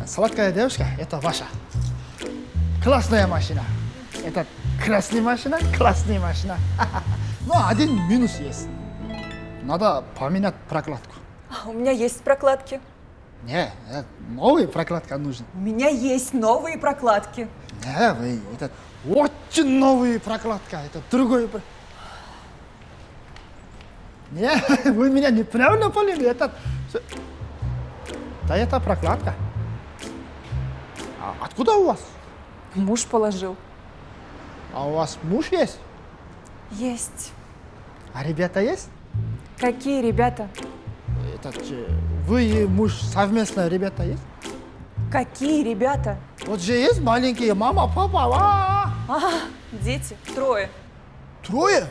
Сладкая девушка – это ваша. Классная машина. Это красная машина, классная машина. Но один минус есть. Надо поменять прокладку. У меня есть прокладки. Не, новая прокладка нужна. У меня есть новые прокладки. Не, вы, это очень новая прокладка. Это другой. Не, вы меня неправильно поняли. Это прокладка. А откуда у вас? Муж положил. А у вас муж есть? Есть. А ребята есть? Какие ребята? Вы и муж совместно ребята есть? Какие ребята? Вот же есть маленькие, мама, папа. Дети. Трое. Трое?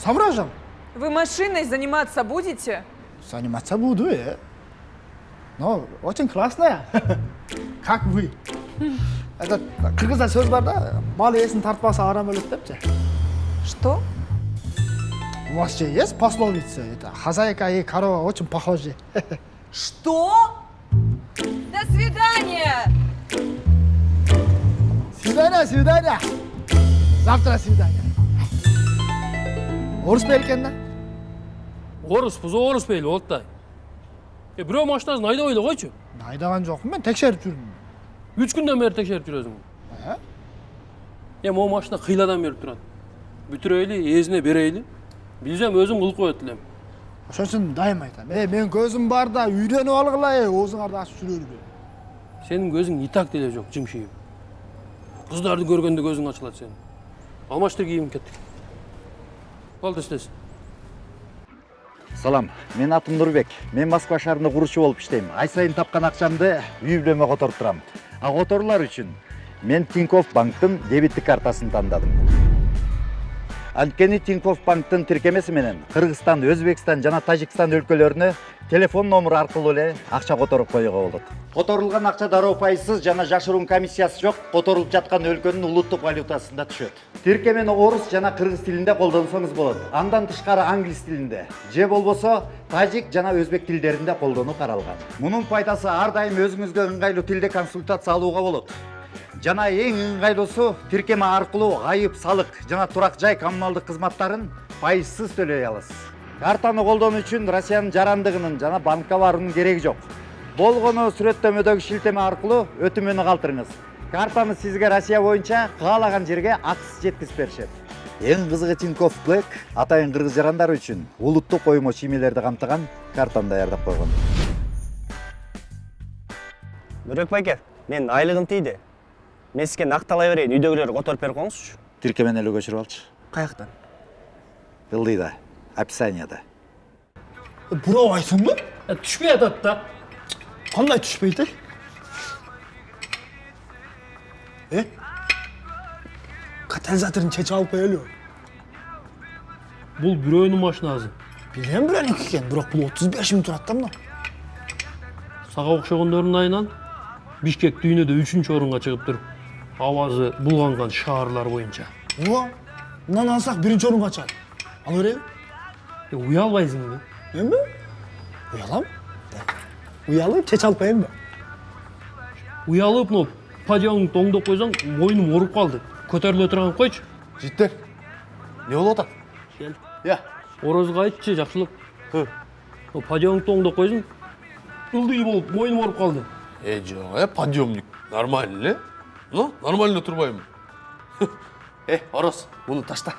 Соображал? Вы машиной заниматься будете? Заниматься буду, но очень классная. Как вы? Это кыргызда сөз бар да, мал есін тартпаса арам өледі депчи. Что? У вас же есть пословица, это хозяйка и корова очень похожи. Что? До свидания! Свидание. Завтра свидание. Орыс белкен да? Орыс бейли болду да. Бирөө машинасын айдап эле койчу. Айдаган жокмун, мен текшерип жүрмүн. 3 күндөн бери текшерип жүрөсүң. Могу машина кыйладан берип турат. Бүтүрөйли, эзине берейли. Билсем өзүм кылып коет элем. Ошон үчүн дайым айтам. Мен көзүм бар да үйрөнүп алгыла, оозуңарды ачып жүрөлү. Сенин көзүң и так деле жок, жымшыйып. Кыздарды көргөндө көзүң ачылат сенин. Алмаштыр кийинип кеттик. Болду иштесин. Салам, мен атым Нурбек. Мен Москва шаарында курушчу болуп иштейм. Ай сайын тапкан акчамды үй бүлөмө которуп турам. А которуулар үчүн мен Тинькофф банктын дебиттик картасын тандадым. Анткени Тинькофф банктын тиркемеси менен Кыргызстан, Өзбекстан жана Тажикстан өлкөлөрүнө телефон номуру аркылуу эле акча которуп коюуга болот. Которулган акча дароо пайызсыз жана жашыруун комиссиясы жок, которулуп жаткан өлкөнүн улуттук валютасында түшөт. Тиркемени орус жана кыргыз тилинде колдонсоңуз болот. Андан тышкары англис тилинде, же болбосо тажик жана өзбек тилдеринде колдонуу каралган. Мунун пайдасы ар дайым өзүңүзгө ыңгайлуу тилде консультация алууга болот. Жана эң ыңгайлуусу тиркеме аркылуу айып, салык жана турак жай коммуналдык кызматтарын пайызсыз төлөй аласыз. Картаны колдонуу үчүн Россиянын жарандыгынын жана банкка баруунун кереги жок. Болгону сүрөттөмөдөгү шилтеме аркылуу өтүмөнү калтырыңыз. Картаны сизге Россия боюнча каалаган жерге акысыз жеткизип беришет. Эң кызыгы Тинькофф Black атайын кыргыз жарандар үчүн улуттук коюмо чиймелерди камтыган картаны даярдап койгон. Нурбек байке, мен айлыгым тийди. Мен сизге накталай берейин, үйдөгүлөрдү которуп берип коюңузчу. Тиркемени эле көчүрүп алчы. Каяктан? Ылдыйда, описанияда. Бурау айтсыңбы? Түшпөй атат да. Кандай түшпөйт? Катализаторун чечип алып коелу. Бул бирөөнүн машинасы. Билем бирөөнүкү экен, бирок бул 35 миң турат да мына. Сага окшогондордун айынан Бишкек дүйнөдө 3-чү орунга чыгып туруп, авазы булганган шаарлар боюнча. Ооба. Мындан алсак 1-чи орунга чыгат. Ал береби? Уялбайсыңбы? Эмне? Уялам? Уялып чечип алып коеюнбу? Уялып, паджаңды оңдоп койсоң, мойнум ооруп калды. Көтөрүлө турган койчу. Життер, не болуп атат? Кел. Я. Орозго айтчы, жакшылык. Паджаңды оңдоп койсоң, ылдый болуп, мойнум ооруп калды. Жок, подъемник. Нормально эле? Ну, нормально турбаймын. Орос, муну ташта.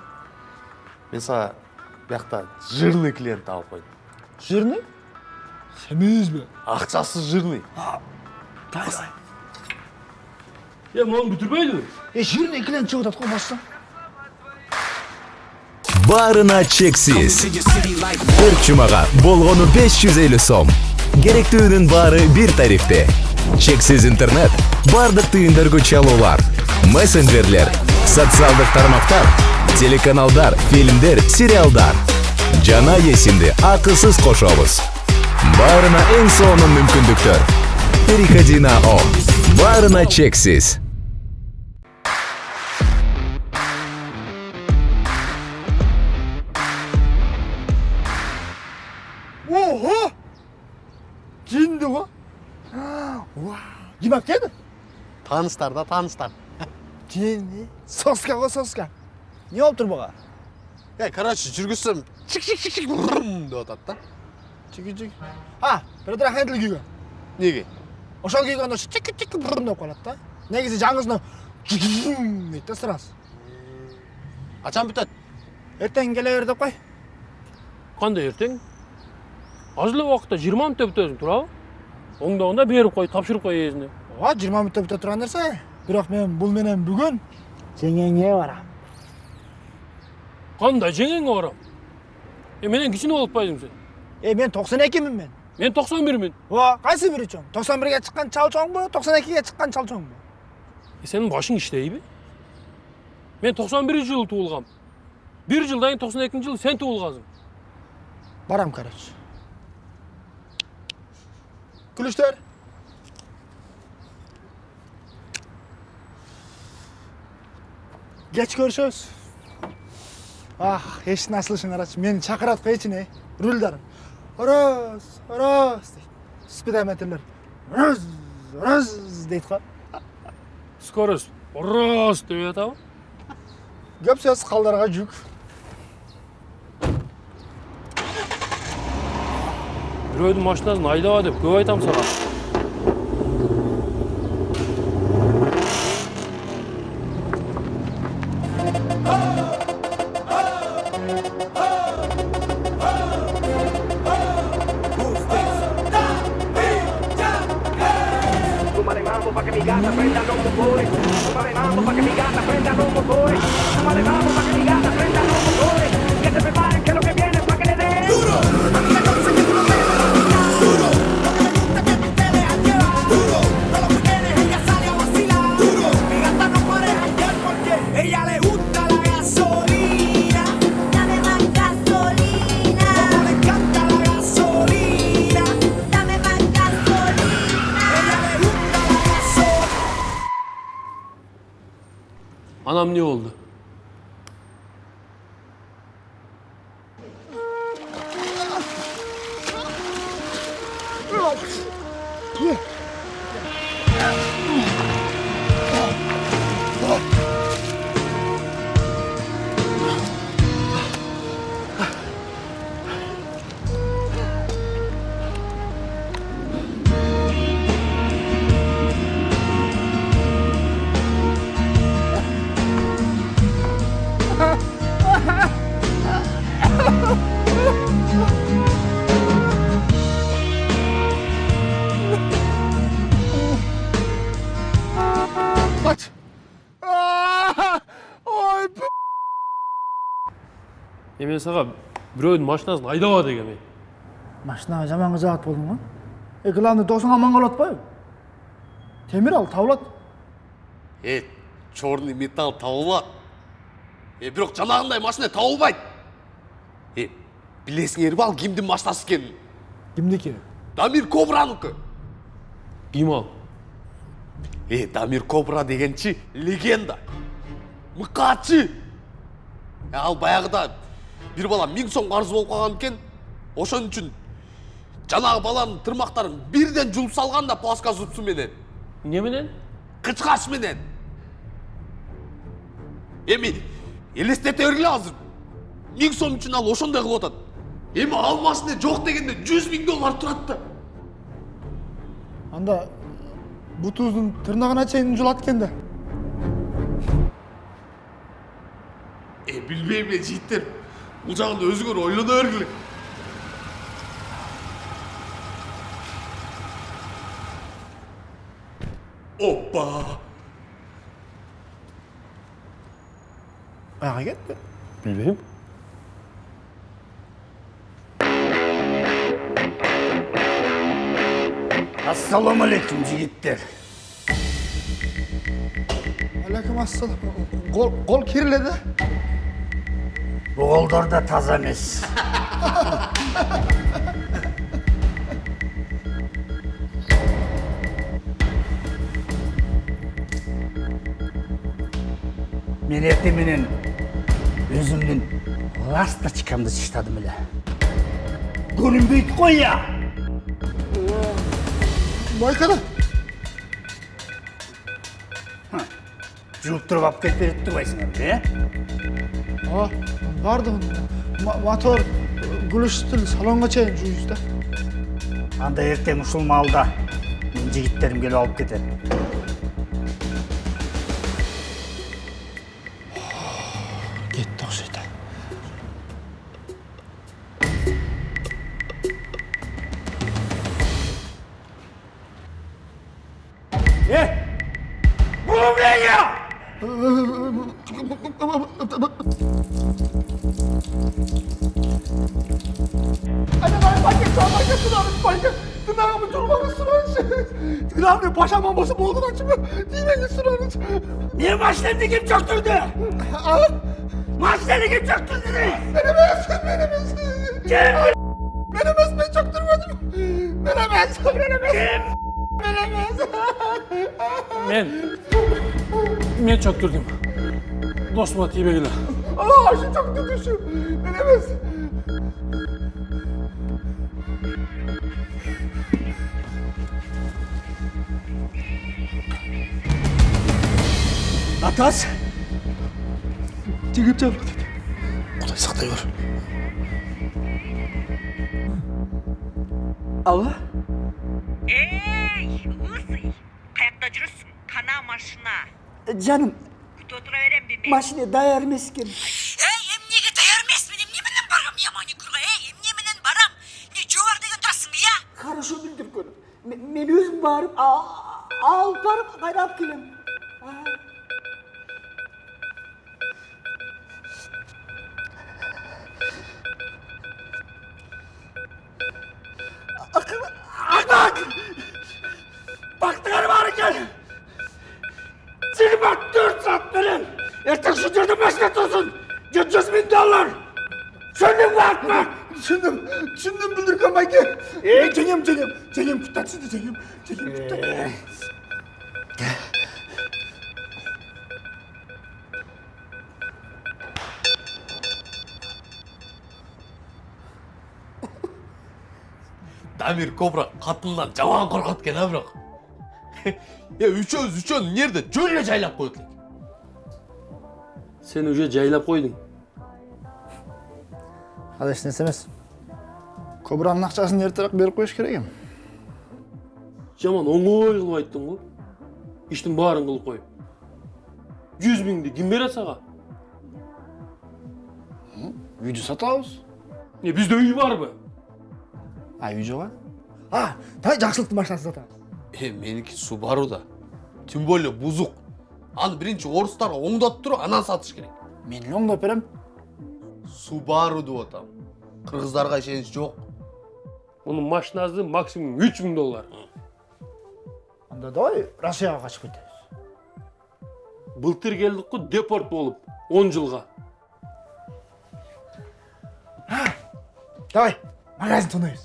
Мен сага биякта жирный клиент табып койдум. Жирный? Семизби? Акчасы жирный. Дай. Муну бүтүрбөйлүбү? Жирный клиент чыгып атат го башта. Барына чексиз. Бир чумага болгону 550 сом. Керектүүнүн баары бир тарифте. Чексиз интернет, бардык түйүндөргө чалуулар, мессенджерлер, социалдык тармактар, телеканалдар, фильмдер, сериалдар. Жана эсимди акысыз кошобуз. Баарына эң сонун мүмкүндүктөр. Переходи на ОМ. Барына чексиз. Oho! Cindi o. Wow. Kim geldi? Tanışlar da tanışlar. Cindi. Soska o soska. Ne oldu turbağa? Ya короче жүргізсем чик деп атады да. Чики-чики. Ha, bir handle kiygan. Неге? Ошол кийгөндө чик-чик деп калат да. Негизи жаңысына дейт да сразу. Ачан бүтөт? Эртең келе бер деп кой. Қандай ертең? Аз эле убакытта 20 мүнөттө бүтөсүң, туурабы? Оңдогонда берип кой, тапшырып кой эзине. Ооба, 20 мүнөттө бүтө турган нерсе. Бирок мен бул менен бүгүн жеңеңе барам. Қандай жеңеңе барам? Менен кичине болуп атпайсың сен? Мен 92мин мен. Мен 91мин. Ооба, кайсы бири чоң? 91ге чыккан чал чоңбу, 92ге чыккан чал чоңбу? Сенин башың иштейби? Мен 91-жылы туулгам. 1 жылдан кийин 92-жылы сен туулгансың. Барам, короче. Күлүштөр. Geç görüşürüz. Ah, eş nasılsın araç? Meni çakırat koyçun Ruldarım. Horoz, horoz deydi. Spidometrler. Horoz, horoz deydi ko. Скорость рост деп атабы? Көп сөз қалдарға жүк. Бирөөдүн машинасын айдаба деп көп айтам сага. Ella le gusta la gasolina. Dame más gasolina. Como le encanta la gasolina. Dame más gasolina. Ella le gusta la gasolina. Anam ne oldu? Kaç. Oy p***. Мен сага бирөөдүн машинасын айдаба дегем. Машина жаман кызаат болдуң го? Главный досуң аман калып атпайбы? Темир ал табылат. Черный металл табылат. Бирок жанагындай машина табылбайт. Билесиңерби ал кимдин машинасы экенин? Кимдики? Дамир Кобраныкы. Ким ал? Дамир Кобра дегенчи легенда. Мыкаатчы. Ал баягыда бир бала 1000 сом карыз болуп калган экен. Ошон үчүн жанагы баланын тырмактарын бирден жулуп салган да пластика зубсу менен. Не менен? Кычкач менен. Эми элестете бергиле азыр. 1000 сом үчүн ал ошондой кылып атат. Эми ал машина жок дегенде 100 000 доллар турат да. Анда бутуздун тырнагына чейин жулат экен да. Билбейм эле жигиттер. Бул жагында өзүңөр ойлоно бергиле. Опа! Каяка кетти? Билбейм. Ассаламу алейкум жигиттер. Алейкум ассалам. Кол кириледи. Бу колдор да таза эмес. Мен эртең менен өзүмдүн ласточкамды чыштадым эле. көрінбейді ғой я. Байкада. Жуып тұрып алып кетіп береді қойсыңар, Бардым. Мотор, гүліштіл салонға чейін жүйіз да. Анда ертең ұшыл малда мен жігіттерім келіп алып кетеді. Кетті ұқсайды. Бұл не я? Tırnağımı durmanı sürersin. Tırnağımı paşamın basıp olduğunu açımı değmeni sürersin. Niye maçlarını kim çöktürdü? Maçlarını kim çöktürdü? Menemez. Kim? Menemez, ben çaktırmadım. Menemez. Men çöktürdüm. Dostuma tiybegile. Allah aşkına çaktırmışım. Menemez. Atas. Çıkıp çabuk. Kuday saklıyor. Allah. Ey, Hulusi, kayakta жүрөсүң, кана машина. Canım, Күтө тура берем бе? maşine dayar meskin. Ey, эмнеге даяр эмесмин? Эмне менен барам яман юкурга? Ey, эмне менен барам? Не жобар деген турасың я? Хорошо bildirгөнüm. Men özüm barıp, alıp barıp kaynap kelem. Akak! Baktığını var gel. Seni bak 4 saat verin. Ertek şu dördün başına tutsun. $100.000. Söndün mü akmak? Düşündüm bildirken Mayke. Cengiz kutlatsın Cengiz. Дамир Кобра қатыннан жаман қорқат екен, а бірақ. Үшеуін нерде жөліне жайлап қойдық. Sen уже жайлап қойдың. Hadi işte nesiniz? Kobra'nın akçasını erterek berip koyuş керек ем. Жаман оңой қылып айттың ғой. Иштің барын қылып қойып. 100.000-ді кім береді саға? Үйді сатабыз. Бізде үй бар бі? Үй жоға? Дай жақсылықты машинасы сатабыз. Менікі Subaru да. Тем более бұзық. Аны бірінші орыстарға оңдап тұру, анан сатыш керек. Мен оңдап берем. Subaru деп отам. Қырғыздарға шеніш жоқ. Оның машинасы максимум $3.000. Анда давай Россияға қашып кетеміз. Былтыр келдік қой депорт болып 10 жылға. Давай, магазин тонайыз.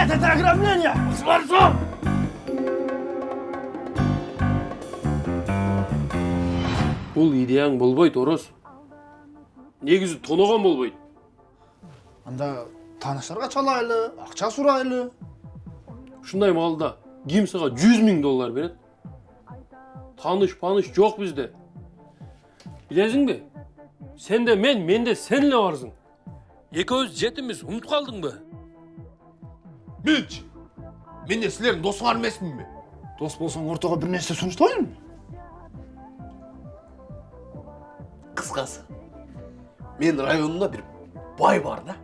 Это ограбление! Смарцов! Бұл идеяң болбойды, Орос. Негізі тонаған болбойды. Анда таныштарға чалайлы, ақша сұрайлы. Шындай малда ким саға $100.000 береді. Таныш жоқ бізде. Білесің бе? Сен де мен де сенле барсың. Екеуіз жетіміз, ұмыт қалдың бе? Мен де сілердің досыңар емеспін бе? Дос болсаң ортаға бір нәрсе сұныстайын. Қысқасы, мен районында бір бай бар да.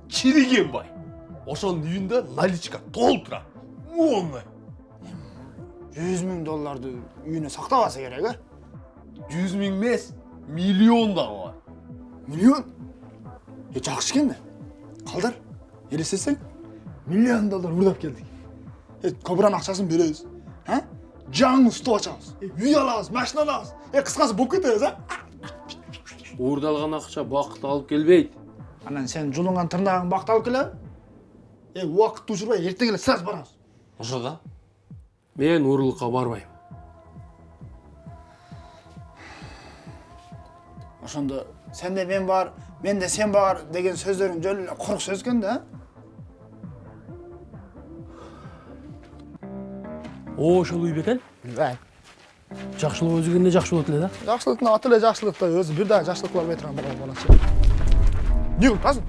Чириген бай. Ошоның үйінде наличка толтыра. Оңай. $100.000 үйіне сақтабасы керек, а? 100.000 емес, миллион да бар. Миллион? Жақсы кенде. Қалдар, елестесең, $1 миллион ұрдап келдік. Кобраның ақшасын береміз. Жаңы стол açамыз. Үй алабыз, машина алабыз. Қысқасы болып кетеміз, а? Ордалған ақша бақыт алып келбейді. Анан сен жұлынған тырнағың бақыт алып келе. Уақыт өшірмей, ертең келе сразу барамыз. Ошо да? Мен ұрлыққа бармайым. Ошондо сенде мен бар, менде сен бар деген сөздөрүң жөн эле курук сөз экен да. Ошол үй бекен. Билбейм. Жакшылык өзүгүндө жакшы болот эле да. Жакшылыктын аты эле жакшылык да, өзү бир да жакшылык кыла албай турган балачы. Не кылып атасың?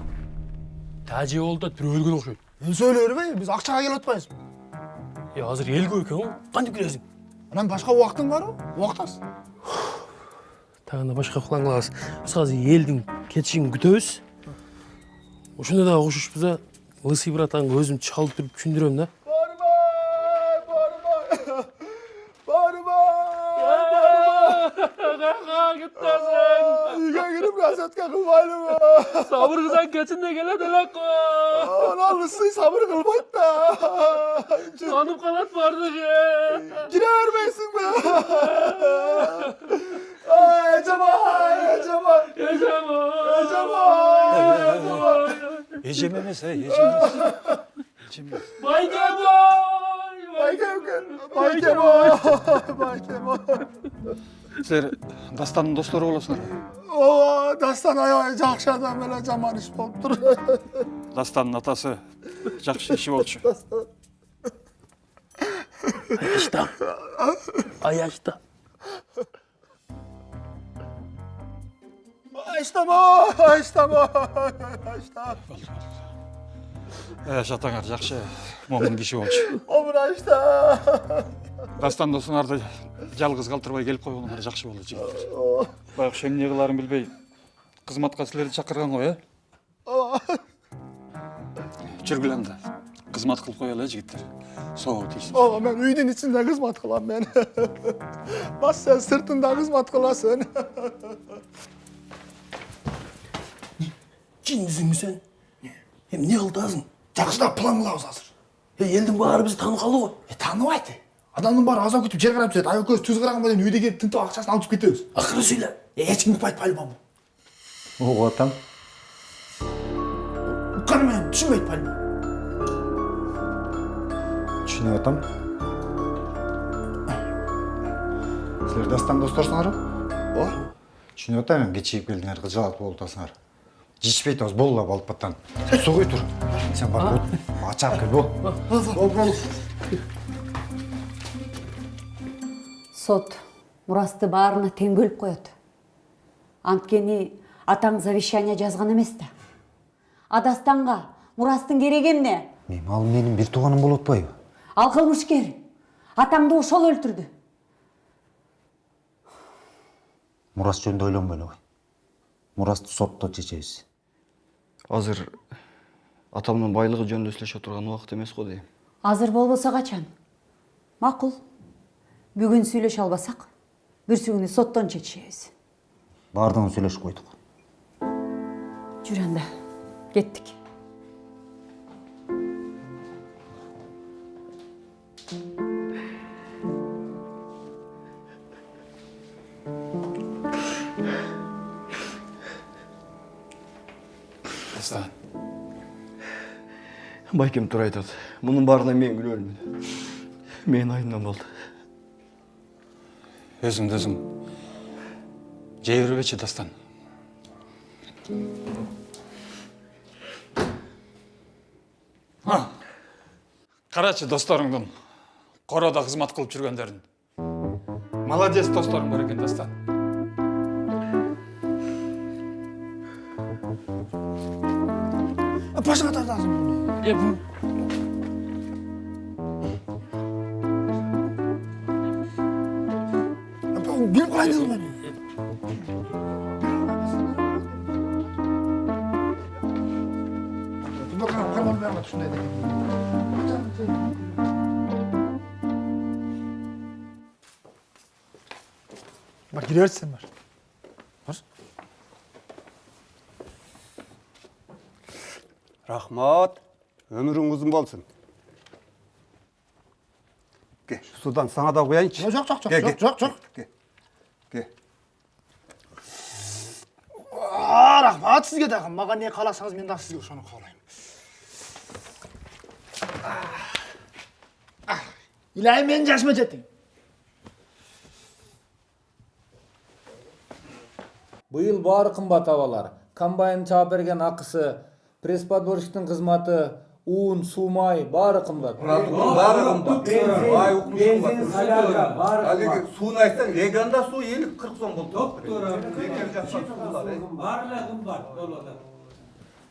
Тажи болду да бирөө өлгөн окшойт. Өлсө өлө бербей, биз акчага келип атпайбызбы? Азыр эл көп экен го. Кантип келесиң? Анан башка убактың барбы? Убактасыз. Тагында башка план кылабыз. Биз азыр элдин кетишин күтөбүз. Ошондо да окшошпуза Лысый братанга өзүм чалып туруп түшүндүрөм да. Үйгө кирип разетка кылбайлыбы? Сабыр кылсаң кетсин де келет элек го. Анан Лысый сабыр кылбайт да. Танып калат бардыгы. Кире бербейсиңби? Эжемай, эжемай. Ежем емес, ежем емес. Байкемой. Сіздер Дастанның достары боласыңдар. Ооба, Дастан аябай жакшы адам эле, жаман иш болуптур. Дастанның атасы жақсы іші болчу. Аячта. Айштамо. Жатаңар жақсы момын киши болчу. Омур айшта. Дастан досуңарды жалгыз калтырбай келип койгонуңар жакшы болду жигиттер. Баягы эмне кыларын билбей кызматка силерди чакырган го, Жүргүл анда. Кызмат кылып коелу, жигиттер. Соо тийсиң. Ооба, мен үйдүн ичинде кызмат кылам мен. Бас сен сыртында кызмат кыласың. Киндисиңби сен? Эмне кылдасың? Жакшылап план кылабыз азыр. Элдин баары бизди тааныкалы го. Тааныбайт. Адамдын баары азап күтүп жер карап жүрөт. Ай экөөбүз түз караган менен үйдө келип тынтып акчасын алып кетебиз. Акыры сүйлө. Эч ким укпайт пальмамы. Угуп атам. Укканы менен түшүнбөйт пальма. Түшүнүп атам. Силер Дастан досторсуңарбы? Түшүнүп атам, мен кечигип келдиңер, кыжалат болуп атасыңар. Жишпей тоз болла болуп аттан. Сугуй тур. Сен бар бут. Ачап кел бол. Бол. Сот мурасты баарына тең бөлүп коет. Анткени атаң завещание жазган эмес да. Адастанга мурастын кереги эмне? Ал менин бир тууганым болуп атпайбы? Ал кылмышкер. Атаңды ошол өлтүрдү. Мурас жөнүндө ойлонбойлу кой. Мурасты сотто чечебиз. Азыр атамдын байлыгы жөнүндө сүйлөшө турган убакыт эмес го дейм. Азыр болбосо качан? Макул. Бүгүн сүйлөшө албасак, бүрсүгүнү соттон чечишебиз. Бардығын сүйлөшүп койдук. Жүр анда. Кеттик. Дастан. Байкем туура айтат. Мунун баарына мен күнөөлмүн. Менин айымдан болду. Өзүңдү өзүң жей бербечи, Дастан. Карачы досторуңдун короодо кызмат кылып жүргөндөрүн. Молодец досторуң бар экен, Дастан. Башыңа тартасың. Билип калайын дедим мен. Бунда карман берме түшүндөй деп. Бар кире берсен бар. Рахмат. Өмүрүң узун болсун. Судан саңа да кояйынчы. Жок. Рахмат сизге дагы. Мага не кааласаңыз мен дагы сизге ошону каалайм. Илай менин жашыма жеттиң. Быйыл баары кымбат абалар. Комбайн чаап берген акысы, пресс-подборщиктин кызматы, un, суу май баары кымбат. Баары кымбат. Бензин, солярка баары Алеги суун айтсаң, леганда суу 50-40 сом болду. Барлығы қымбат болот.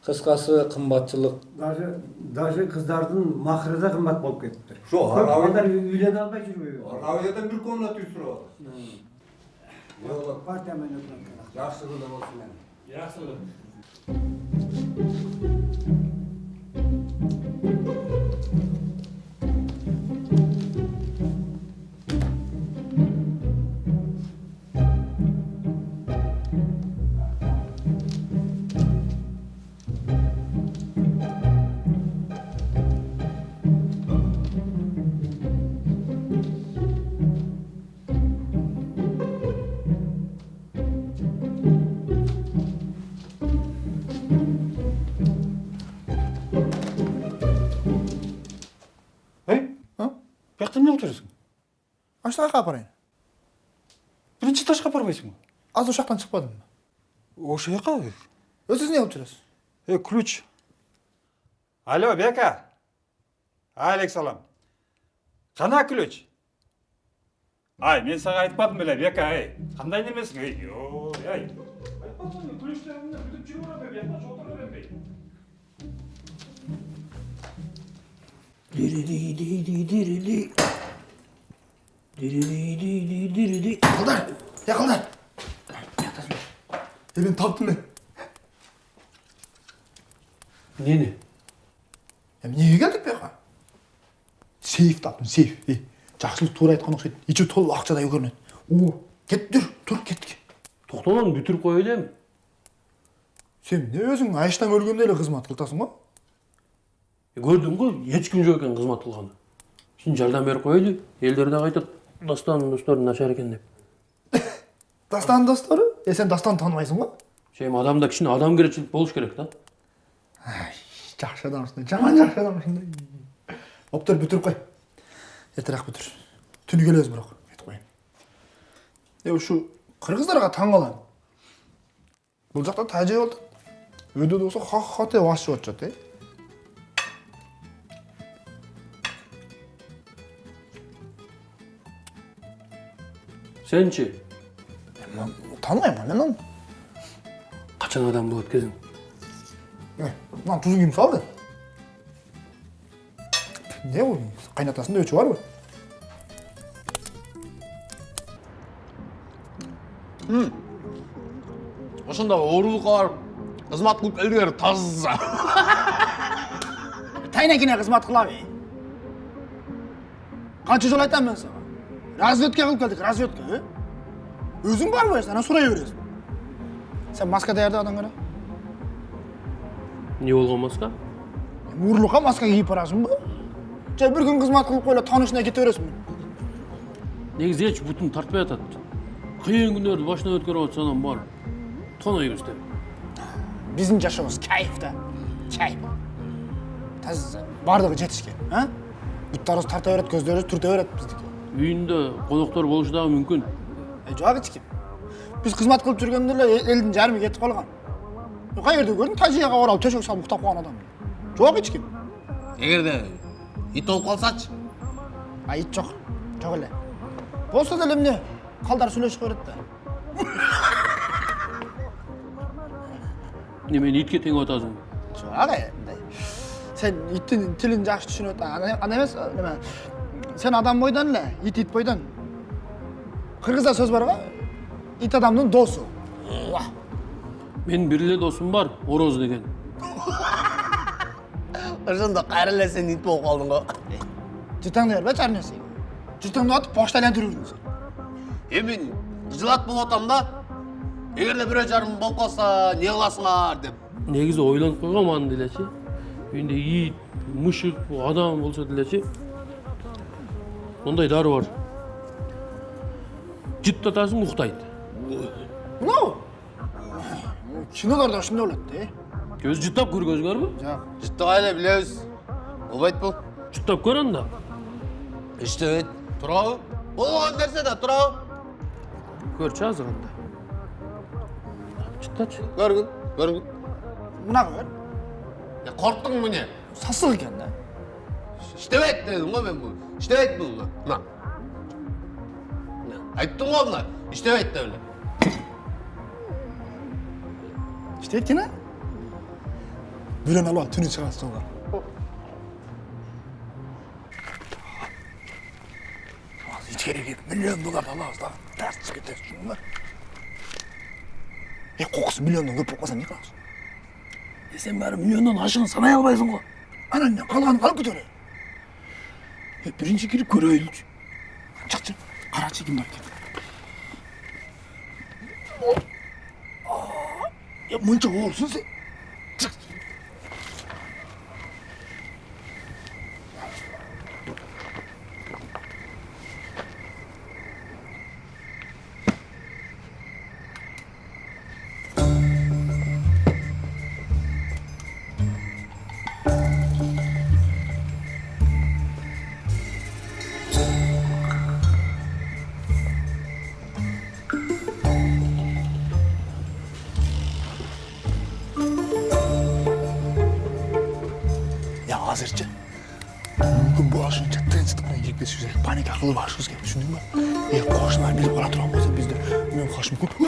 Кыскасы кымбатчылык. Даже кыздардын махры да кымбат болуп кетиптир. Шо, Алар үйлөнө албай жүрбөйбү? Равиядан бир комнат үй сурап атат. Партия менен өкмөт. Жакшы гана болсун. Бияқта эмне кылып жүрөсүң? Ашты жака апарайын. Биринчи этажга апарбайсыңбы? Азыр ошактан чыкпадым. Ошол жака? Өзүңүз эмне кылып жүрөсүз? Ключ. Алло, Бека. Алейк салам. Кана ключ? Ай, мен сага айтпадым беле, Бека, ай. Кандай немесиң, ай? Йоо, ай. Айтпадым, ключтеримди бүтүп жүрүп атам, бияқта отура бербей. Кылдар, кылдар. Мен таптым мен. Нени? Эмнеге келдик бияка? Сейф таптым, сейф. Жакшылык туура айткан окшойт. Ичи толук акчадай көрүнөт. Кет, тур, кеттик. Токтолон бүтүрүп коёй элем. Сен эмне өзүң айыштан өлгөндөй эле кызмат кылтасың го? Көрдүң го, эч ким жок экен кызмат кылганы. Сен жардам берип коелу, элдер да кайтат, Дастанын достору начар экен деп. Дастанын достору? Сен Дастанды тааныбайсың го? Сен адамда кичине адамгерчилик болуш керек да. Жакшы адамсың, жаман жакшы адамсың. Оптор бүтүрүп кой. Эртерээк бүтүр. Түнү келебиз бирок, айтып коеюн. Ушу кыргыздарга таң калам. Бул жакта тажы болду. Өйдө болсо ха-ха деп аш чыгып атат, Сенчи? Танымайм мен аны. Качан адам болот кезиң? Мына тузун ким салды? Не бул? Кайнатасында өчү барбы? Ошондо оорулукка барып кызмат кылып келдиңер таза. Тайнекине кызмат кылабы? Канча жол айтам мен сага? Разведка кылып келдик, разведка, Өзүң барбайсың, анан сурай бересиң. Сен маска даярдабадың кара? Не болгон маска? Урлукка маска кийип барасыңбы? Же бир күн кызмат кылып коелу таанышына кете бересиңби? Негизи эч бутун тартпай атат. Кыйын күндөрдү башынан өткөрүп атса анан бар. Тонойбуз деп. Биздин жашообуз кайф да. Кайф. Таза бардыгы жетишкен, Буттарыбыз тарта берет, көздөрүбүз түртө берет биздики. Үйүндө коноктор болушу дагы мүмкүн. Жок эч ким. Биз кызмат кылып жүргөндө эле элдин жарымы кетип калган. Кайерде көрдүң тажияга барып төшөк салып уктап калган адам? Жок эч ким. Эгерде ит болуп калсачы? Ит жок. Жок эле. Болсо деле эмне? Калдар сүйлөшүп берет да. Немени итке теңип атасың? Жок Сен иттин тилин жакшы түшүнөт. Ана эмес, неме? Сен адам бойдон эле, ит бойдон. Кыргызда сөз бар го? Ит адамдын досу. Менин бир эле досум бар, Ороз деген. Ошондо кайра эле сен ит болуп калдың го. Жытаңды бербечи ар нерсе. Жытыңды атып почта айлантырып жүрсүң. Мен жылат болуп атам да. Эгерде бирөө жарым болуп калса, эмне кыласыңар деп. Негизи ойлонуп койгом аны делечи. Үйүндө ит, мышык, адам болсо делечи. Ондай дары бар. Жыттатасың, уктайт. Мынау? Кинолордо ошондой болот, Көз жыттап көргөзүңөрбү? Жок. Жыттабай эле билебиз. Болбойт бул. Жыттап көр анда. Иштебейт. Турабы? Болгон нерсе да турабы? Көрчү азыр анда. Çıtlaç. Көргін. Mına gör. Ya korktun mu ne? Sasık eken da. İştevet dedim o ben bu. İştevet bunlar. Na. Ayttın o bunlar. İştevet de öyle. İşte etkine. Büren Allah tünü çıkarsın var. İçeri git, milyon dolar alamaz da. Ters çıkıtır şunlar. Kokusu milyondan köp olmasa ne kalır? Sen bari milyondan aşığını sanay albaysın o. Anan ne kalganı kalıp gidiyor. Birinci girip göreyim. Çık. Kara çekim var. Ya munca olsun sen. Çık. Ya hazırca. Mümkün bu aşınca tensitmen yiyecek biz güzel. Panik akıllı başımız gibi düşündün mü? Koşunlar bilip ala duran olsa biz de. Ben kaçım kup.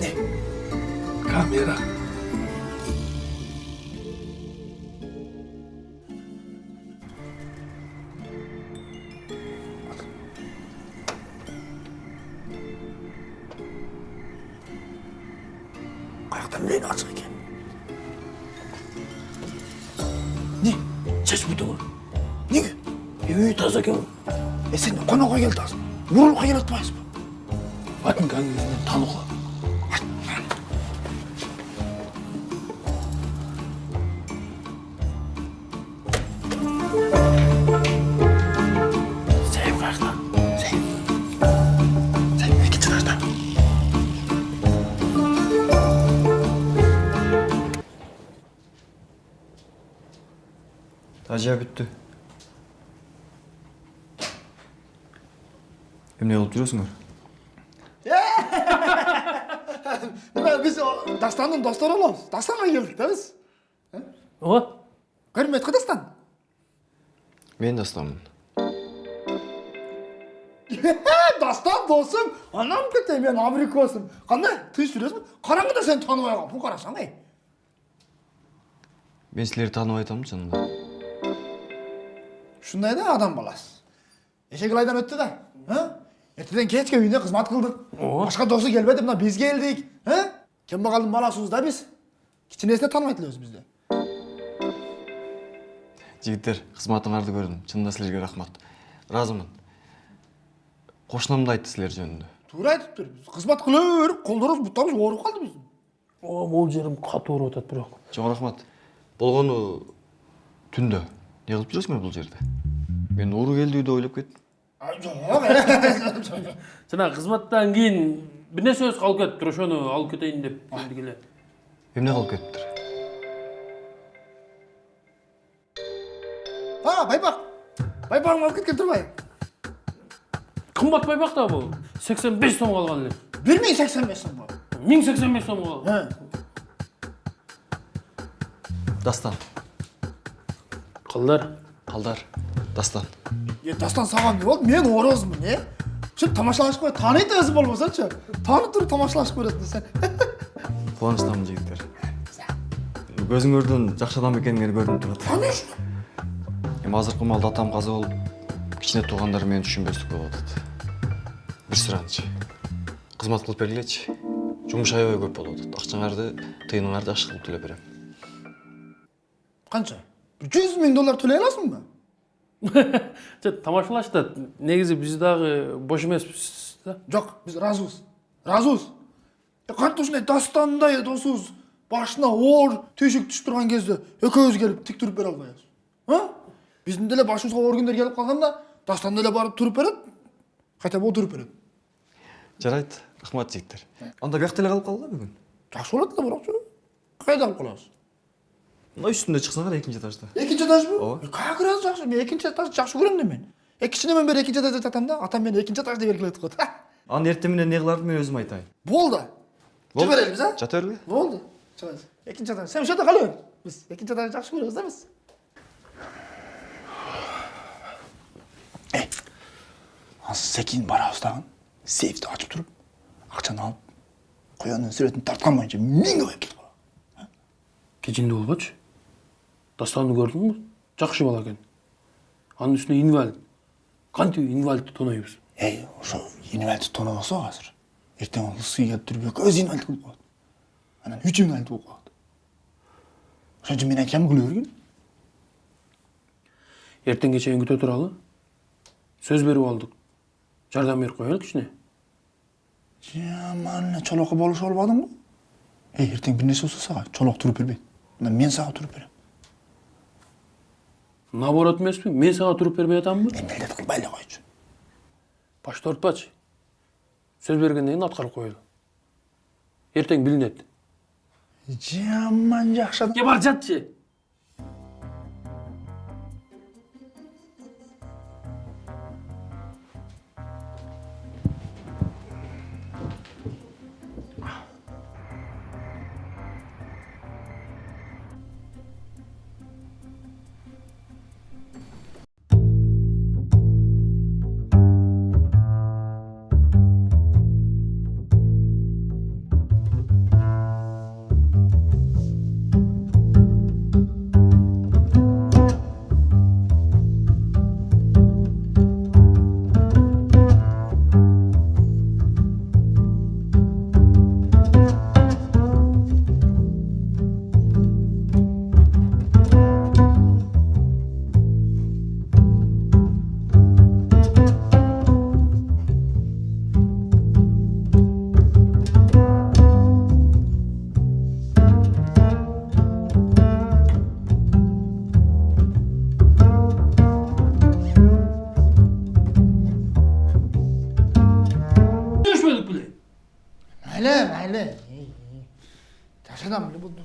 Ne? Kamera. Ayaktan neyin açık eken? Ne? Ses buydu mu? Ne? Evi taz eken. Sen konağa gel taz. Vurulga gel atmayız mı? Bakın kanka tanıkla. Sen kalk. Sen iki çıkartan. Acaba bitti. Emne olup duruyorsunlar? Biz Dastan'ın dostları olamiz. Dastan'a geldik de biz. O? Hürmetli Dastan. Men dastanmın. Dastan dostum. Anam kötü, men abrikosum. Qanday? Tüy sürüyorsun? Qarаңғыда sen tanımay қалып, bu қарасаң, ey. Men sizleri tanып айтамын шынында. Şunday da adam balası. Eşek aydan öttü de. Ha? Erteden kechke uyunda қызмат qildik. Başka dostu gelmedi, mına biz geldik. Ha? Kembagalдың balasыбыз da biz. Кичинесине танымайтын өзү bizde. Жигиттер, кызматыңарды көрдүм. Чынында силерге рахмат. Ыраазымын. Кошунам да айтты силер жөнүндө. Тура айтыптыр. Biz қызмат кыла берип, колдорубуз бутабыз ооруп калды биздин. О, бул жерим катуу ооруп атат бирок. Чоң рахмат. Болгону түндө. Не кылып жүрөсүңөр бул жерде? Мен ууру келди деп ойлоп кеттим. Жок. Жана кызматтан кийин бир нерсе калып кетиптир, ошону алып кетейин деп келдик эле. Эмне калып кетиптир? Ha, Baybak. Baybağım alıp ketken turбай. Кымбат байбак да бул. 85 сом калган эле. 1085 сом bu. 1085 сом калган. Ha. Дастан. Калдар. Калдар. Дастан. Dastan sağam ne oldu? Men orozmun, ne? Şu tamaşalashib koy, tanıydı özü bolmasa-chi. Tanı turib tamaşalashib ko'rasың sen. Кубанычтамын жигиттер. Көзүңөрдөн жакшы адам экениңерди көрүнүп турат. Конечно. Эми азыркы маалда атам каза болуп, кичине туугандар мени түшүнбөстүк болуп атат. Бир суранчы. Кызмат кылып бергилечи. Жумуш аябай көп болуп атат. Акчаңарды, тыйыныңарды жакшы кылып төлөп берем. Qancha? $100.000 төлөй аласыңбы? Тамашалаш да негизи биз дагы бош эмеспиз да. Жок, biz разыбыз. Разыбыз. Кантип ушундай дастандай досубуз башына оор төшөк түшүп турган кезде экөөбүз келип тик туруп бере албайбыз. Ha? Биздин деле башыбызга оор күндөр келип калганда дастан деле барып туруп берет. Кайта бул туруп берет. Жарайт. Рахмат жигиттер. Анда бияқта эле калып калды бүгүн. Жакшы болот да бирок. Кайда калып калабыз? Мына үстүндө чыксаң экинчи этажда. Экинчи этажбы? Ооба. Как раз жакшы. Мен экинчи этажды жакшы көрөм да мен. Кичинемен бери экинчи этажда жатам да, атам мени экинчи этажда белгилеп коет. Аны эртең менен эмне кыларымды мен өзүм айтайын. Болду. Жата берелиз, а? Жата бергиле. Болду. Чыгабыз. Экинчи этаж. Сен ошол жерде кала бер. Биз экинчи этажды жакшы көрөбүз да биз. Азыр секин барабыз дагы. Сейфти ачып туруп, акчаны алып, коёнун сүрөтүн тарткан боюнча 1000 коюп кетип калабыз. Кечинде болбочу. Дастанды көрдүңбү? Жакшы бала экен. Анын үстүнө инвалид. Кантип инвалидти тонойбуз? Ошо инвалидти тонобосо азыр. Эртең ал ысый келип туруп экөөбүз инвалид болуп калат. Анан 3 инвалид болуп калат. Ошон үчүн мен айтам күлө бергин. Эртең кечен күтө туралы. Сөз берип алдык. Жардам берип коелу кичине. Жаман чолокко болуша албадыңбы? Эртең бир нерсе болсо сага чолок туруп бербейт. Мен сага туруп берем. Наоборот эмеспи? Мен сага туруп бербей атамбы? Милдет кылбай эле койчу. Баш тартпачы. Сөз бергенден кийин аткарып коелу. Эртең билинет. Жаман жакшы адам. Же бар жатчы. Mayli. Tashadan bile buldu.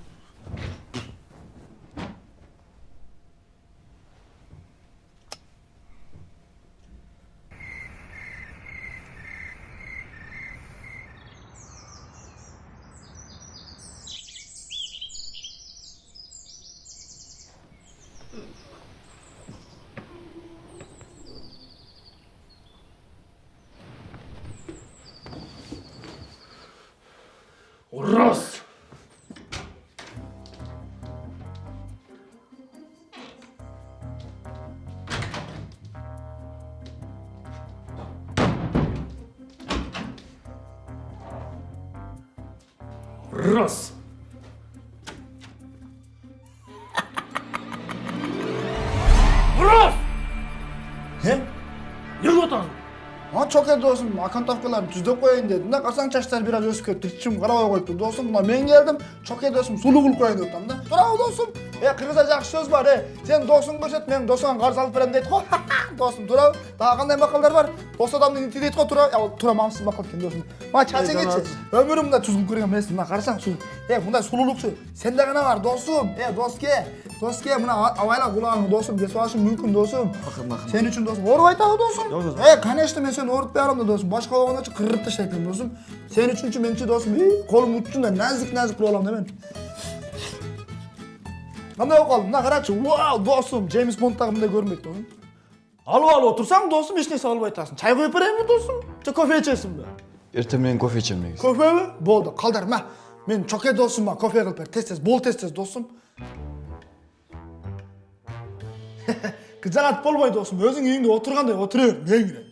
Раз. Раз. Раз. Ne? Ne atасың? Çok edi dostum, akantavkalarını düzdep koyayım dedim da karsan çaşlar biraz ösüp ketти, içim karabay koyuptu dostum. Buna men geldim, çok edi dostum, sulu kılıp koyayım dedim da. Bravo dostum. Kırgızda jakşı söz var, sen dostun görset, men dostuna qarşı alıp berem deydi. Dostum, tura. Daha qanday maqallar var? Dost adamның iti deydi ko, tura. Tura mamsız maqal eкен dostum. Bana çaça geçti. Ömürümde tuzgun көрген емеспін, мына қарасаң су. Мындай сулулукчу. Сенде гана бар, достum. Dostke, мына авайла кулагың достum, кесип алышың мүмкүн достum. Сен үчүн достum. Оруп айтабы достum? Конечно, мен сени оорутпай алам да достum. Башка болгондочу кырып таштайт элем достum. Сен үчүнчү менчи достum. Колум учунда назик кылып алам да мен. Кандай болуп калды? Мына карачы. Вау, достum. Джеймс Бондтагы мындай көрүнбөйт достum. Алып отурсаң достum, эч нерсе албай атасың. Чай коюп берейинби достum? Же кофе ичесиңби? Эртең менен кофе ичем негизи. Кофеби? Болду, калдарма. Мен чоке досумга кофе кылып бер. Тез, бол тез достum. Кызанат болбой достum. Өзүң үйүңдө отургандай отура бер, меңире.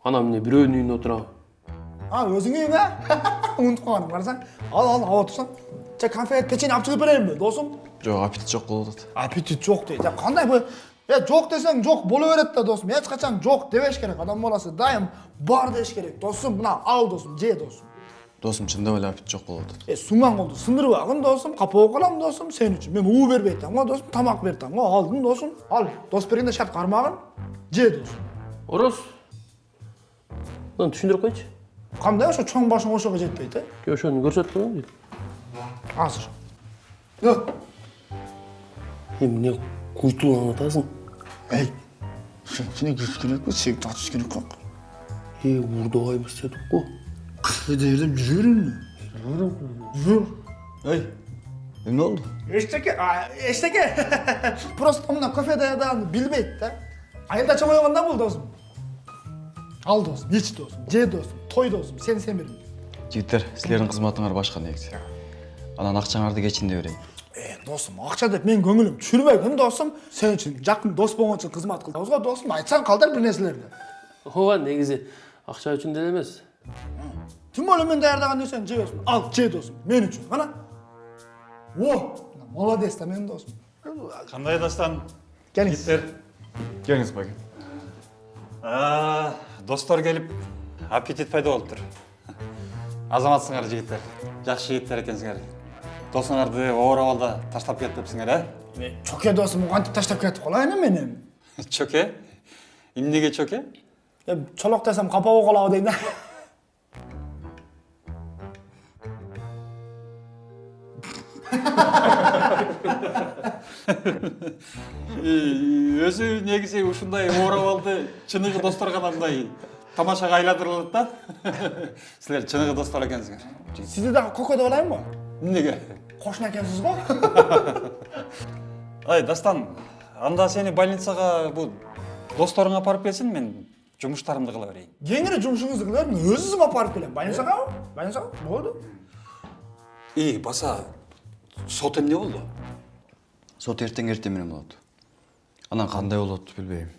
Ана эмне бирөөнүн үйүндө отурам. Өзүң үйүң, унутуп калганым барсаң. Ал отурсаң. Чай конфет, печенье алып чыгып берейинби, достum? Жок, аппетит жок болуп атат. Аппетит жок дейт. Кандай бу? Жок десең жок боло берет да достum. Эч качан жок дебеш керек. Адам баласы дайым бар деш керек. Достum, мына ал достum, же достum. Досум, чындап эле аппетит жок болуп атат. Суңган колду сындырбагын достum, капа болуп калам достum, сен үчүн. Мен уу бербей атам го достum, тамак бер атам го, алдым достum. Ал, дос бергенде шарт кармагын, же достum. Орос. Мына түшүндүрүп койчу. Кандай ошо чоң башың ошого жетпейт, Ошону көрсөт коеюн дейт. Азыр. Yok. Эмне куйтулуп атасың? Ey. Seni güçlülük mü? Sevgi tatlısı günü kalk. Урдабайбыз дедик го. Kıydı yerden yürürüm mü? Yürür. Ey, ne oldu? Eşteki. Просто мына кофедаядан билбейт да. Айылда чоң ойгонда бул досум. Ал досум, ич досум, же досум, той досум, сен семирим. Жигиттер, силердин кызматыңар башка негизи. Анан акчаңарды кечинде берейин. Досум, акча деп мен көңүлүм түшүрбөгүм досум. Сен үчүн жакын дос болгон үчүн кызмат кылдыбыз го досум. Айтсаң калдыр бир нерселерди. Ооба, негизи акча үчүн деле эмес. Тим более мен даярдаган нерсени жебесин. Ал, же досум, мен үчүн. Кана. О, молодец да менин досум. Кандай Дастан? Келиңиз. Жигиттер. Келиңиз байке. Достор келип, аппетит пайда болуптур. Азаматсыңар жигиттер. Жакшы жигиттер экенсиңер. Досуңарды оор абалда таштап кетипсиңер, Чоке досум кантип таштап кетип калайын менин? Чоке? Эмнеге чоке? Чолок десем капа болуп калабы дейм да. Өзү негизи ушундай оор абалды чыныгы достор гана мындай тамашага айландырылат да. Силер чыныгы достор экенсиңер. Сизди дагы көкө деп алайынбы? Эмнеге? Кошуна экенсиз го? Ай, Дастан, анда сени больницага бу досторуң апарып келсин, мен жумуштарымды кыла берейин. Кеңири жумушуңузду кыла бериң, өзүм апарып келем. Больницагабы? Больницага? Болду. Баса, сот эмне болду? Сот эртең менен болот. Анан кандай болот билбейм.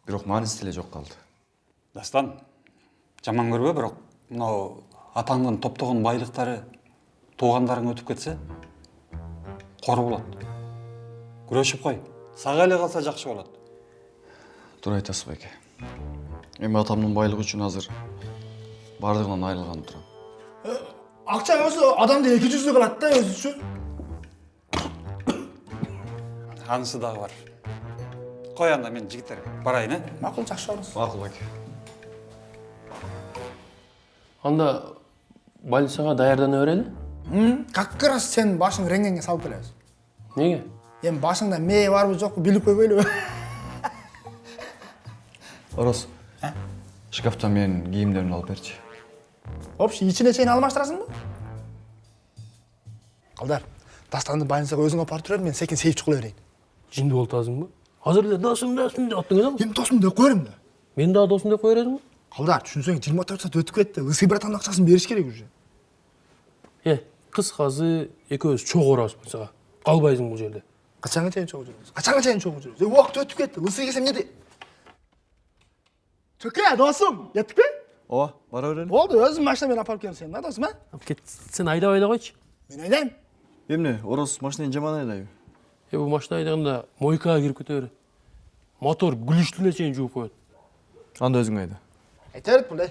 Бирок мааниси деле жок калды. Дастан, жаман көрбө, бирок мынау атаңдын топтогон байлыктары туугандарың өтүп кетсе, кор болот. Күрөшүп кой. Сага эле калса жакшы болот. Туура айтасыз байке. Эми атамдын байлыгы үчүн азыр бардыгынан айрылган турам. Акча өзү адамды эки жүздүү кылат да өзүчү. Анысы дагы бар. Кой анда мен жигиттер барайын, Макул, жакшы болуңуз. Макул байке. Анда больницага даярдана берели? Как раз сен башың рентгенге салып келебиз. Неге? Эми башыңда мээ барбы жокпу билип койбойлубу? Орос. Шкафтан менин кийимдеримди алып берчи. Общий ичине чейин алмаштырасыңбы? Калдар, Дастанды больницага өзүң апарып тур, мен секин сейф чукула берейин. Жинди болуп атасыңбы? Азыр эле досум деп аттың Эми досум деп коерим да. Мен дагы досум деп кое бересиңби? Калдар, түшүнсөң 24 саат өтүп кетти. Лысый братандын акчасын бериш керек уже. Кыскасы экөөбүз чогуу барабыз больницага. Калбайсың бул жерде. Качанга чейин чогуу жүрөбүз? Качанга чейин чогуу жүрөбүз? Убакыт өтүп кетти. Лысый келсем эмне? Чөкө, досум, жеттикпи? Ооба, бара берели. Болду, өзүм машина менен апарып келем сени, да, досум, Кет, сен айдап койчу. Мен айдайм. Эмне, Орос машинаны жаман айдайбы? Бул машина айдаганда мойкага кирип кете берет. Мотор гүлүштүнө чейин жууп коет. Анда өзүң айда. Айта берет бул,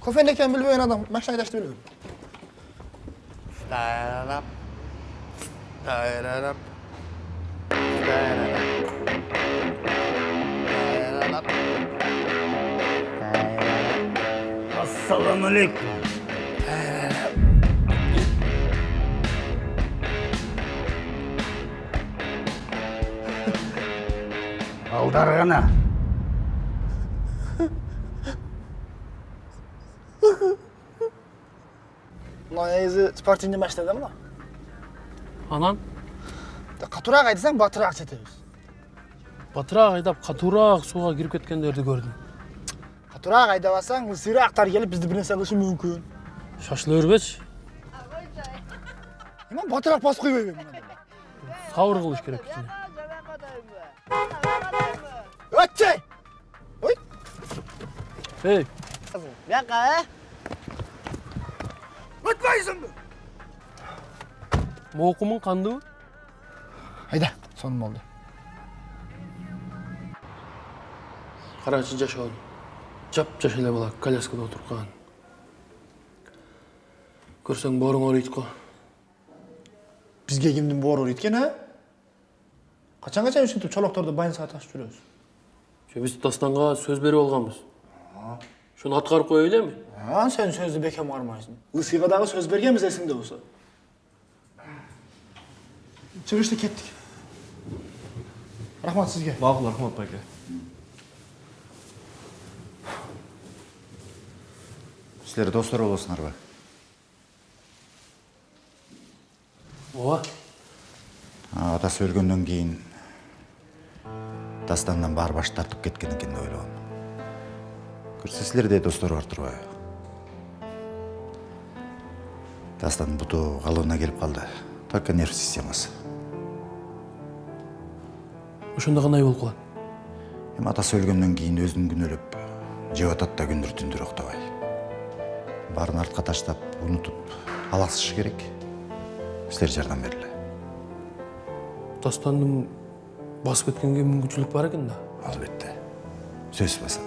кофени экенин билбеген адам машина айдашты билбейм. Ассаламу алейкум. Алдар гана. Мына негизи спортивный машина да мына. Анан Катуураак айдасаң батыраак жетебиз. батыраак айдап катуураак сууга кирип кеткендерди көрдүм. Катуураак айдабасаң, ысыраактар келип бизди бир нерсе кылышы мүмкүн. Шашыла бербечи. Эми батыраак басып койбойбу мына. Сабыр кылыш керек кичине. Өтчөй! Ой! Эй, Бияка, Өтпөйсүңбү? моокумуң кандыбы? Айда, сонун болду. Карачы жашоо. Жап-жаш эле бала коляскада отурган. Көрсөң бооруң ооруйт го. Бизге кимдин боору ооруйт экен, Качанга чейин ушинтип чолокторду больницага ташып жүрөбүз? Биз Дастанга сөз берип алганбыз. Şunu atkарıp koy öyle mi? Ha, sen sözü bekam armaysın. Lısıyga dağı söz bergenmiz esinde olsa. Çıkıştı kettik. Rahmat sizge. Mağul rahmat beke. Силер достор болосуңарбы? Ооба. Атасы өлгөндөн кийин Дастандан баары баш тартып кеткен экен деп ойлогом. Көрсө силерде достор бар турбайбы? Дастан буту калыбына келип калды. Только нерв системасы. Ошондо кандай болуп калат? Эми атасы өлгөндөн кийин өзүн күнөөлөп, жеп атат да күндүр түндүр октобой. Баарын артка таштап, унутуп, алаксыш керек. Силер жардам бергиле. Дастандын басып кеткенге мүмкүнчүлүк бар экен да. Албетте. Сөз басат.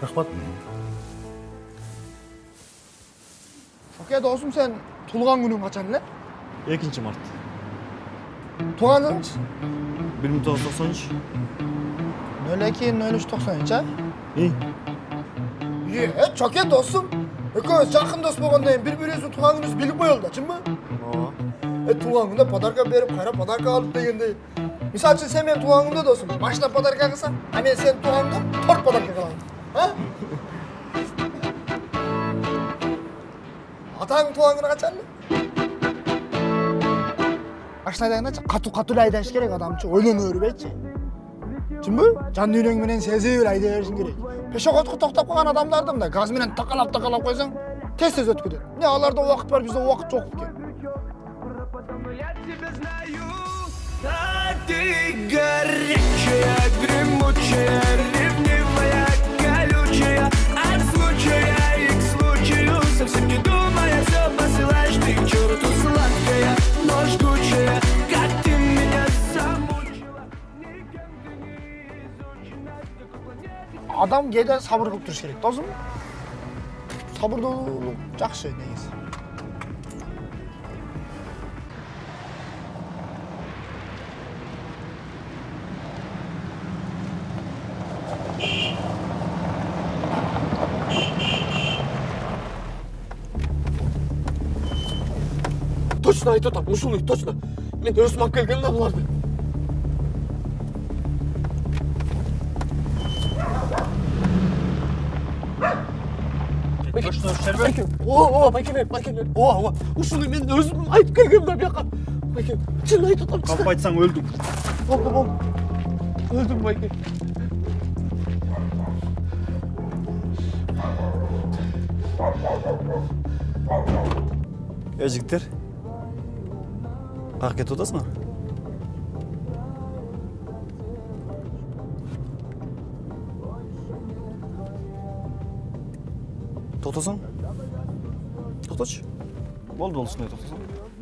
Рахмат. Okey dostum, sen tug'ilgan kuning qachon le? 2 mart. Tug'andingiz? 1993. 02-03-93 ha? Çok dostum. Ikimiz yakın dost bo'lgandan bir-biringizni tug'an kuningizni bilib qo'yildi, chunmi? Tug'an kunda podarka berib, qayra podarka olib degandek. Misol uchun sen men tug'an kunda dostum, mashina podarka qilsam, men sen tug'an kunda 4 podarka qilaman. Ha? Atang tug'an kuni qachon? Mashina haydaganda qatu haydash kerak odamchi, o'ylanib-o'ribchi. Chunmi? Jon dunyoң менен сезип haydaverishing kerak. Peshobotga to'xtab qolgan odamlardim da, gaz bilan taqalab qo'ysang, tez o'tib ketadi. Ne alarda vaqt var, bizde vaqt yo'q ekan. Ты горячая, гремучая, ревнивая, колючая, от случая и к случаю, совсем не думая, все посылаешь ты к черту, сладкая, но жгучая, как ты меня замучила. Adam кейде sabır qilib turish kerak, to'g'rimi? Sabırlılık yaxshi negisi. Точно айтып атам, ушуну точно. Мен өзүм алып келгенмин да буларды. Байкем. Ушуну мен өзүм айтып келгенмин да бияка. Байкем, чын айтып атам. Калп айтсаң өлдүм. Болду. Өлдүм байкем. Жигиттер. Каяка кетип атасыңар? Токтосоң? Токточу. Болду, ушундай токтосоң.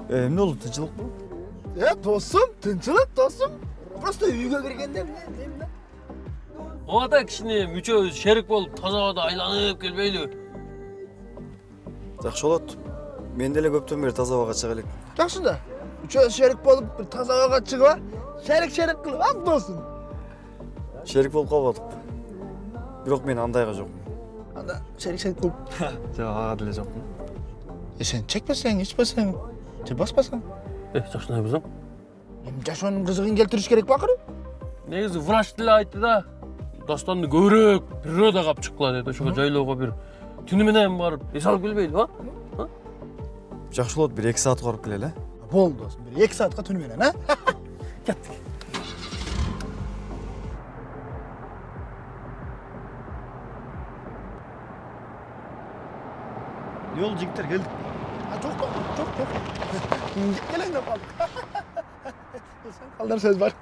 Эмне болду, тынчылыкпы? Dostum, tinchlik dostum. Просто uyga kirganda deyim da. Оода кичине мүчөбүз шерик болуп таза абада айланып келбейлиби? Жакшы болот. Мен деле көптөн бери таза абага чыга элек. Yaxshi da. Üçöz sherik bo'lib, bir toza havoga chiqib, sherik qilib al dostum. Шерик болуп калбадык. Бирок мен андайга жокмун. Anda sherik qilib. Жок, ага деле жокмун. Sen çekmesen, içmesen, basmasan. Жакшынай бузам. Жашоонун кызыгын келтириш керек бакыры. Негизи врач деле айтты да. Дастанды көбүрөөк природага алып чыккыла деди. Ошого жайлоого бир түнү менен барып эс алып келбейлиби, а? Жакшы болот, бир 2 саат барып келели. Болду достum, bir 2 saatga түнү менен, ha? Kettik. Ne oldu jigиттер, келдик? Çok. Gelen de kaldık. Sen kaldır söz var.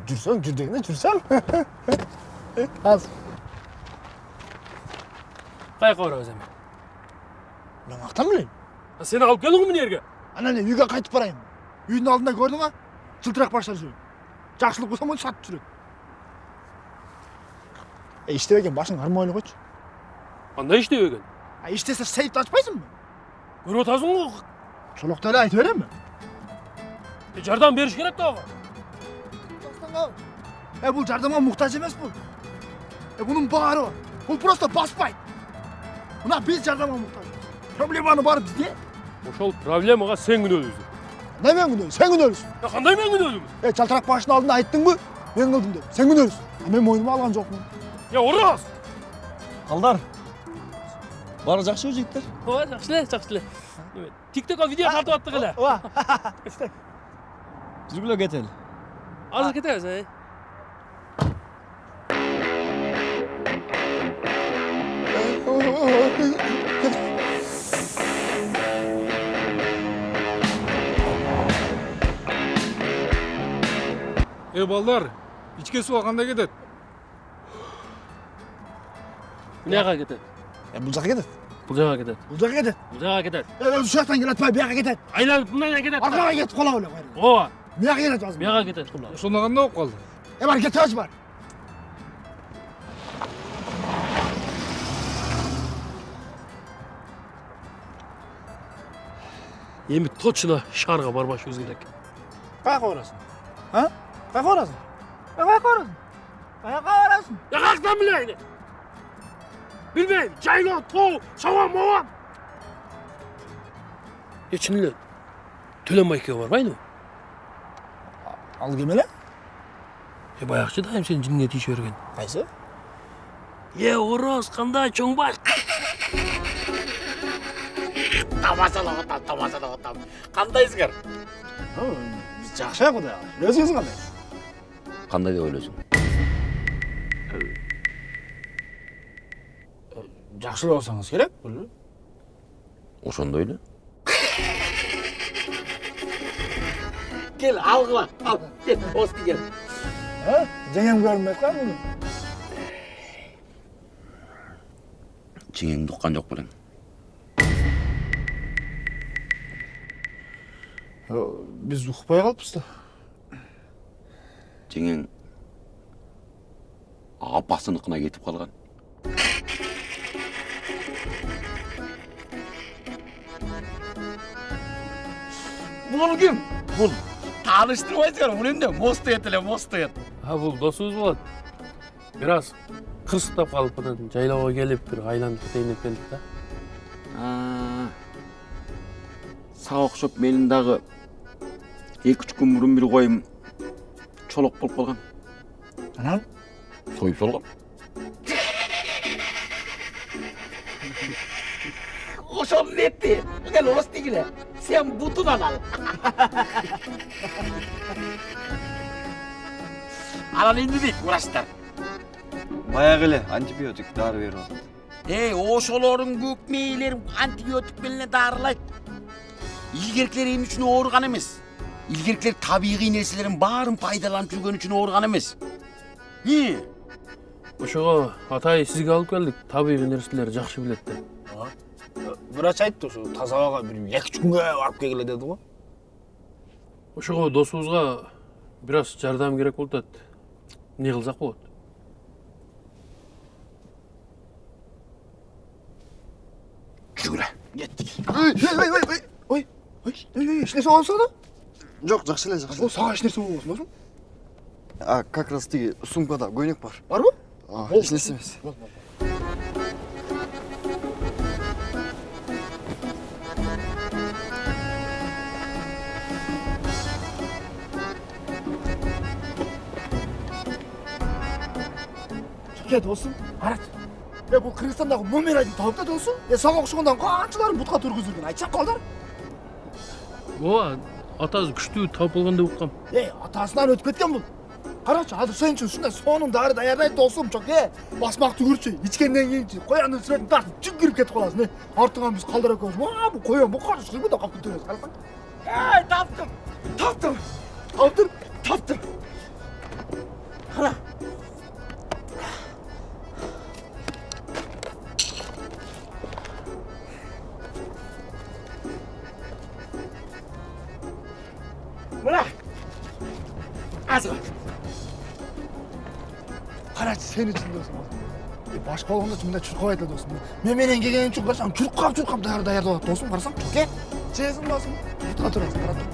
Cürsen, cürdegine cürsen. Az. Каяка барабыз эми? Ben aktan bileyim. Сени алып келдиңби мына жерге? Ana ne, үйге qaytып барайım. Үйдің алдында көрдің ба? Жылтырақ баштар жүреді. Жақсылық болса оны сатып жүреді. İşte eкен, башың армайлы қойшы. Кандай иштеп экен? İştесе сейфті açпайсың ба? Көрүп атасың го. Шолоқты эле айтып берем бе? Жардам бериш керек да ага. Достан Бұл жардамға мұқтаж емес бұл. Бұның бары бар. Бұл просто баспайды. Мына біз жардамға мұқтаж. Проблеманы бар бізде. Ошол проблемага сен күнөөсүң. Кандай мен күнөөсүң? Сен күнөөсүң. Кандай мен күнөөсүң? Чалтырақ башын алдында айттың ба? Мен қылдым деп. Сен күнөөсүң. Мен мойныма алған жоқпын. Ораз! Қалдар. Бары жақсы жігіттер. Жақсы. TikTok'a video тартып аттық эле. Жүргүлө кетели. Азыр кетебиз, балдар, ичке суга кандай кетет? Мынаяка кетет. Бұл жаққа кетеді. Бул жака кетет. Бұл жаққа кетеді. Бул жака кетет. Бұл жақтан келеді, бұл жаққа кетеді. Айланып мындан кетет. Арқаға кетіп қола өле қойды. Ооба. Бұл жаққа кетеді азыр. Мияка кетет. Ошондо кандай болуп калды? Бар кетебіз бар. Эми точно шаарга барбашыбыз керек. Қаяққа барасың? Қаяққа барасың? Қаяққа барасың? Қаяққа барасың? Қаяқтан білейін? Білмеймін, жайлау, тау, шауам, мауам. Чынылы, Төленбайкеге барбайны? Ал кемеле? Баяқшы дайым сен жинге тиіше берген. Қайсы? Ораз, қандай чоңбай. Тамашалап. Қандайсыңар? Біз жақсы құдай. Өзіңіз қандай? Қандай деп ойлайсың? Жақсылы болсаңыз керек, бұл. Ошондой эле. Gel algıla. Al. Gel. Osti gel. Жеңем көрінмек қар бұны? Жеңеңди уккан жок белең. Біз ұқпай қалыппыз да. Жеңең апасыныкына кетип калган. Бұл кім? Бұл. Tanıştırmayızlar. Bu ne? Mostayet ele, mostayet. Бул досубуз болот. Бир аз кырсыктап калып атат. Жайлауга келип бир айланып кетейин деп келдик да. Сага окшоп менин дагы 2-3 күн мурун бир коюм чолок болуп калган. Анан? Союп салган. Oşam netti. Gel osti gile. Sen butundan al. Alan indi deyip uğraştılar. Баягы эле антибиотик дары берип атат. Ошолорун көк мээлер антибиотик менен дарылайт. Илгерклер эми үчүн ооруган эмес. Илгерклер табигый нерселерин баарын пайдаланып жүргөн үчүн ооруган эмес. Ошого атай сизге алып келдик. Табигый нерселерди жакшы билет да. Врач айтты, ошо таза абага бир 2-3 күнгө барып келгиле деди го. Ошого досубузга бир аз жардам керек болуп атат. Эмне кылсак болот? Жүргүлө. Кеттик. Ой, ешнерсе болсо да? Жок, жакшы эле, жакшы. Сага ешнерсе болбосун. Как раз тиги сумкада көйнөк бар. Барбы? Эч нерсе эмес. Досым, қарат. Бұл Қырғызстандағы Момерайдың тауып та досым. Саған оқшығындан қаншаларын бұтқа тұрғызырген, айтсақ қалдар. Ооба, атасы күчтүү тауып алган деп уккам. Атасынан өтүп кеткен бұл. Қарашы, азыр сен үшін ушундай сонун дары даярдайт досым, чок, басмақты көрчү, ичкенден кийин кояндын сүрөтүн тартып жүк кирип кетип каласың, артыңан биз калдыра көз. Бу коян, бу караш кыйбы да калып кетебиз, карасаң. Таптым. Кара. Мына. Азыр. Қарашы, сен үшін досым. Башқа болғанда мында чуркап айтады досым. Мен менен келген үшін қарасаң, чуркап даярдап досым, қарасаң, чурке. Жесің досым. Бұтқа тұрасың, қара тұр.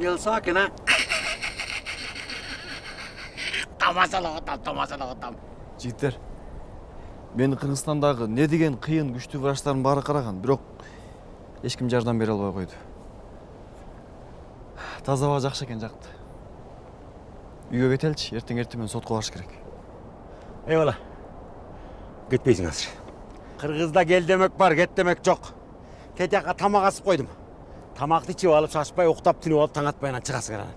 эмне кылса экен, а? Тамашалап атам. Жигиттер, мен Кыргызстандагы не деген кыйын күчтүү врачтардын баары караган, бирок эч ким жардам бере албай койду. Таза аба жакшы экен жакты. Үйгө кетеличи, эртең сотко барыш керек. Eyvallah. Кетпейсиң азыр. Кыргызда кел демек бар, кет демек жок. Кетяка тамак асып койдум. Тамакты ичип алып, шашпай, уктап, түнүп алып, таң атпайынан чыгасың анан.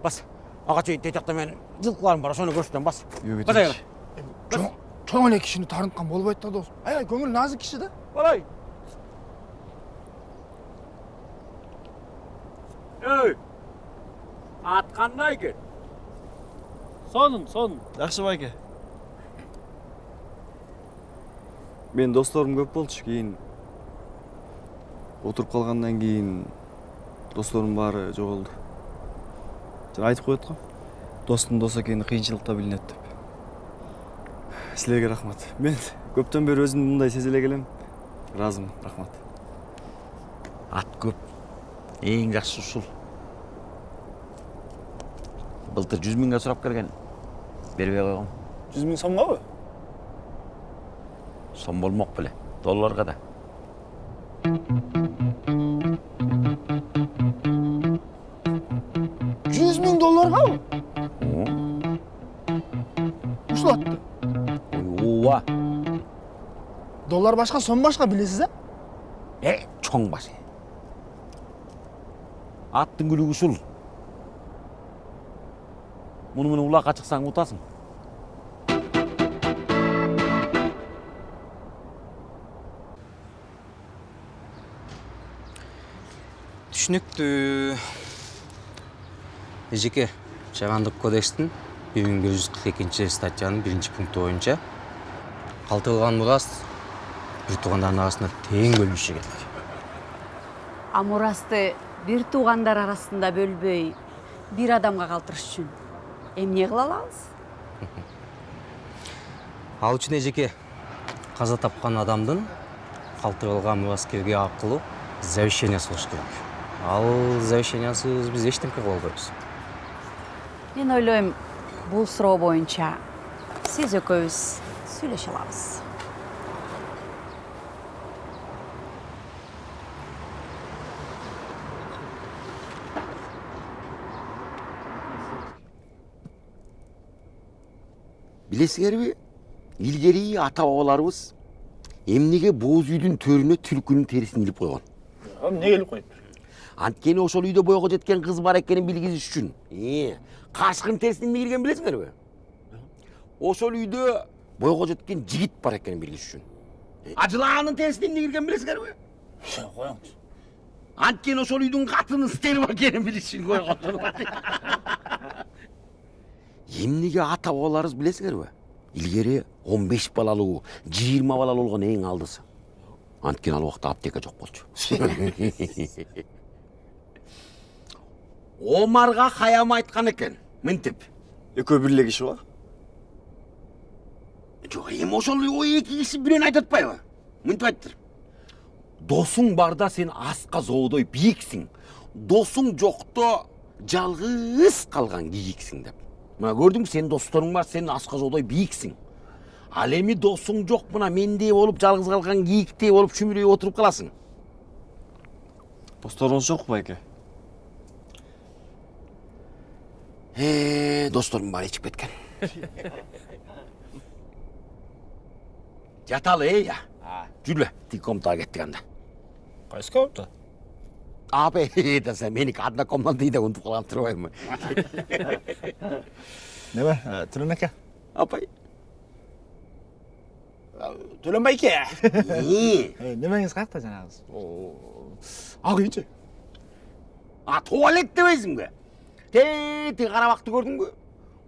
Бас. Ага чейин тетякта мен жылкыларым бар, ошону көрсөтөм, бас. Үйгө Бас кетеличи. Чоң эле кишини тарынткан болбойт да досум. Аябай көңүл назик киши да. Балай. Эй. Ат кандай экен? Сонун. Жакшы байке. Мен досторум көп болчу, кийин отуруп калгандан кийин досторум баары жоголду. Жана айтып коет го. Достун дос экени кыйынчылыкта билинет деп. Силерге рахмат. Мен көптөн бери өзүмдү мындай сезе эле келем. Ыраазымын, рахмат. Ат көп. Эң жакшы ушул. Былтыр 100 миңге сурап келген. Бербей койгом. 100 миң сомгобу? Сом болмок беле. Долларга да. $100,000 ушул атты. Ооба. Доллар башка, сом башка билесиз, Чоң башы. Аттын күлүгү ушул. Муну менен улакка чыксаң утасың. Түшүнүктүү. Эжеке, Жамандык кодекстин 1142 статьянын 1-пункту боюнча калтырылган мурас бир туугандардын арасында тең бөлүнүшү керек. А мурасты бир туугандар арасында бөлбөй, бир адамга калтырыш үчүн эмне кыла алабыз? Ал үчүн эжеке, каза тапкан адамдын калтырылган мураскерге аркылуу завещание сулуш керек. Ал завещаниясыз биз эчтеке кыла албайбыз. Мен ойлойм, бул суроо боюнча сиз экөөбүз сүйлөшө алабыз. Билесиңерби? Илгери ата-бабаларыбыз эмнеге боз үйдүн төрүнө түлкүнүн терисин илип койгон? Эмне келип коет? Анткени ошол үйдө бойго жеткен кыз бар экенин билгизиш үчүн. Кашкын терисин эмне кирген билесиңерби? Ошол үйдө бойго жеткен жигит бар экенин билгизиш үчүн. Ажылаанын терисин эмне кирген билесиңерби? Коюңуз. Анткени ошол үйдүн катынын стери бар экенин билиш үчүн койгон. Эмнеге ата-бабаларыбыз билесиңерби? Илгери 15 балалуу, 20 балалуу болгон эң алдысы. Анткени ал убакта аптека жок болчу. Омарга хаям айткан экен. Мынтип. Экөө бир эле киши ба? Жок, эми ошол эки киши бирөөнү айтып атпайбы? Мынтип айттыр. Досуң барда сен аска зоодой бийиксиң. Досуң жокто жалгыз калган кийиксиң деп. Мына көрдүң, сен досторуң бар, сен аска зоодой бийиксиң. Ал эми досуң жок, мына мендей болуп жалгыз калган кийиктей болуп чүмүрөй отуруп каласың. Досторуңуз жокпу байке? Досторум бар, ичип кеткен. Жаталы, я. Жүрбө, тиги комнатага кеттик анда. Кайсы комната? Абе, да sen меники одна комната дейди, унутуп калган турбаймынбы? Неме, Төлөн ака? Апай. Төлөн байке. Немеңиз каякта жанагыз? Ак үйчү. Туалет дебейсиңби? Тетиги карабакты көрдүңбү?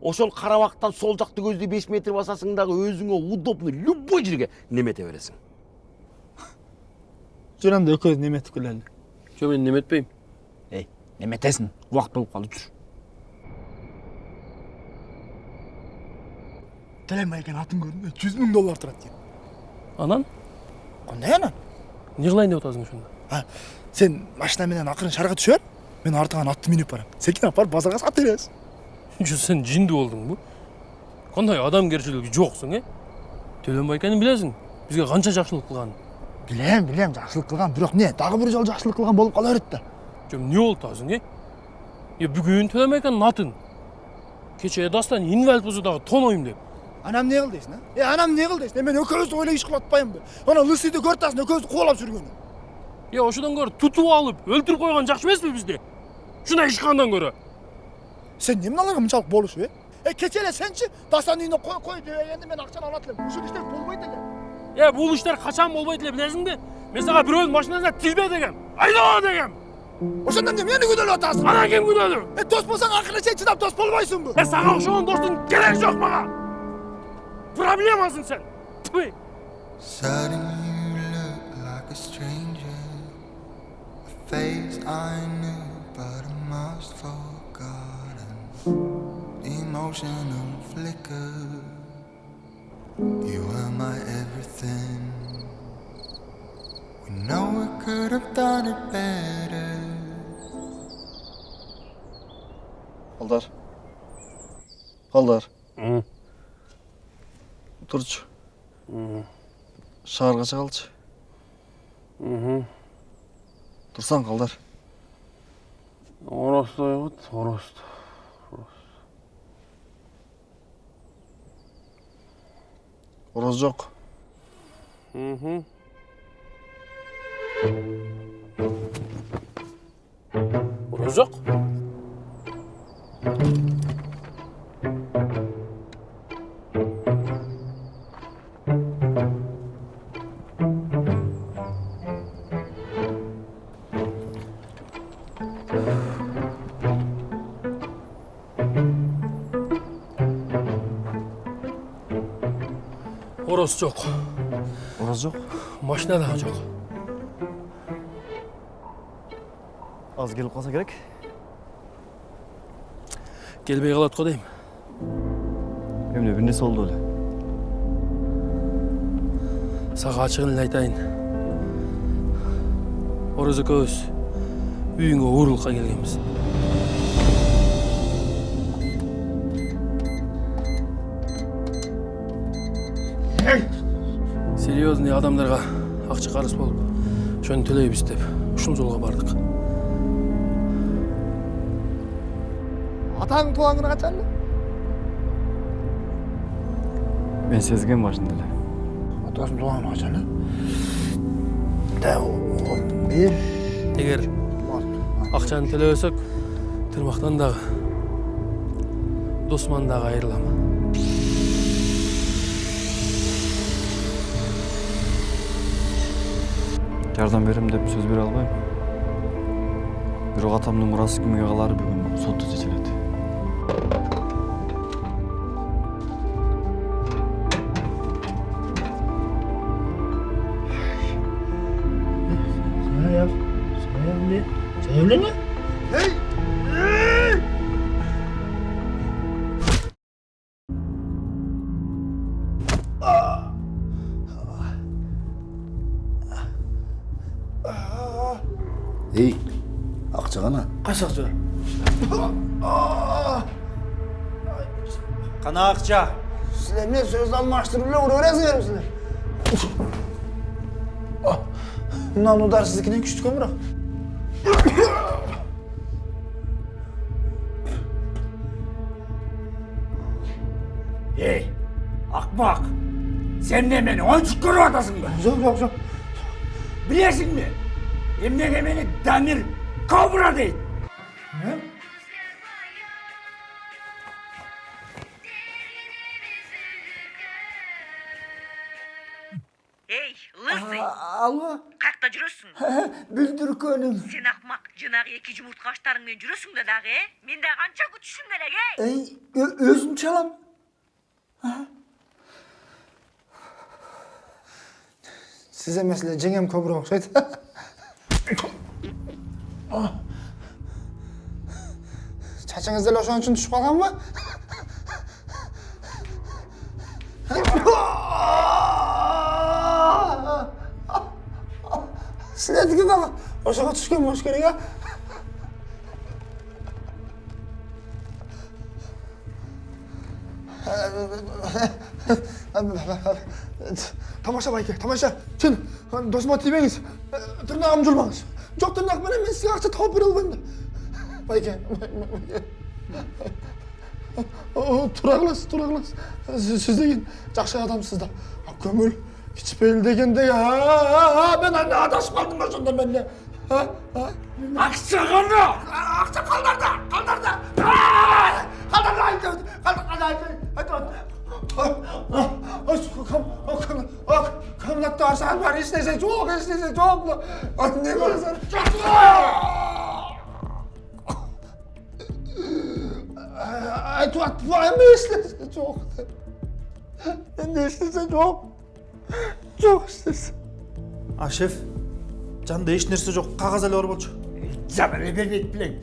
Ошол карабактан сол жакты көздү 5 метр басасың дагы өзүңө удобный любой жерге немете бересиң. Жүрөндө экөөбүз неметип келели. Жо, мен неметпейм. Неметесиң? Убакыт болуп калды, жүр. Төлөн байкен атын көрдүм, $100,000 турат экен. Анан? Кандай анан? Не кылайын деп атасың ошондо? Сен машина менен акырын шарга түшөр, Мен артыңан атты минип барам. Секин апар базарға сатып бересиз. Şu sen cindi oldun bu. Qanday адамгерчилиги жоқсың, Төленбай экенин билесиң. Бизге канча жакшылык кылган. Билем, жакшылык кылган, бирок не, дагы бир жолу жакшылык кылган болуп кала берет да. Жом не болду азың, Бүгүн Төленбай экенин атын. Кече дастан инвалид болсо дагы тонойм деп. Анам не кыл дейсиң, анам не кыл дейсиң? Мен экөөбүздү ойлой иш кылып атпаймынбы? Ана лысыйды көртасың, экөөбүздү кубалап жүргөнү. Ошодан көрө тутуп алып, өлтүрүп койгон жакшы эмеспи бизди? Шундай иш кылгандан көрө. Сен эмне аларга мынчалык болушу, Кече эле сенчи дастан үйүнө кой деп енді мен акчаны алат элем. Ушул иштер болбойт эле. Бул иштер качан болбойт эле билесиңби? Мен сага бирөөнүн машинасына тизбе дегем. Айдала дегем. Ошондон эмне мени күнөөлөп атасың? Ана ким күнөөлүү? Дос болсоң акырына чейин чыдап дос болбойсуңбу? Сага окшогон достун кереги жок мага. Проблемасың сен. Suddenly you look like a stranger, a face I knew but I must forgotten. The emotional flicker, you were my everything. We know we could have done it better. Kaldır. Turç. Şarkı çalç. Dursan kaldır. Orası evet, orası. Orası yok. Orası yok. Orası yok. Orası yok. Maşina daha yok. Az gelip kalsa gerek. Gelbey kalat kodayım. Emre bir nesi oldu öyle? Sağa açığın aytayın. Orası köz. Үйүңө уурулукка келгенбиz. Серьезный адамдарга акча карыз болуп, ошону төлөйбүз деп ушул жолго бардык. Атаң тууган күнү качан? Ben sezgen başında öyle. Атасының тууган күнү качан? Бир. Эгер акчаны төлөбөсөк, тырмактан дагы, досман дагы айрылам. Yardım verim деп söz бере албайм. Бирок атамдын мурасы кимге калары бүгүн сотто чечилет. Sevimli? Hey! Ey, akça kana? Kaç akça? Kana akça. Sizler ne söz almıştır bile öğrensiniz sizler. Bundan udar sizdekinden küçük ömür. Ey, akmak. Sen de beni 10 çukur atasın mı? Yok. Bilesin mi? Emne de beni Damir Kobra değil. Ne? Ey, lысый. Alo. Kakta жүрөсүң? Бүлдүрк önüm. Sen akmak, жынагы эки жумурткачтарың менен жүрөсүң да дагы, Мен да канча күтүшүм керек, Özüm çalam. Size mesela jengem köprü okşaydı. Çaçыңыз деле ошон үчүн түшүп калганбы? Силердики дагы ошого түшкөн болуш керек, Тамаша байке, тамаша. Сен досыма тимеңіз. Тырнағым жұлмаңыз. Жоқ тырнақпен мен сізге ақша тауып бере алмаймын да. Байке. Тұра қаласыз. Сіз деген жақсы адамсыз да. Көңіл кішіпейіл дегенде, мен адасып қалдым ба сонда мен не? Ақша қалды! Ақша қалдарда! Комнатта арсан бар, ешнесе жоқ. Не көресің? Айтып атпаймын, ешнесе жоқ. Енді ешнесе жоқ. Жоқ ешнесе. Шеф, жанында еш нәрсе жоқ, қағаз әлі бар болшы. Жабыры бермейді білең.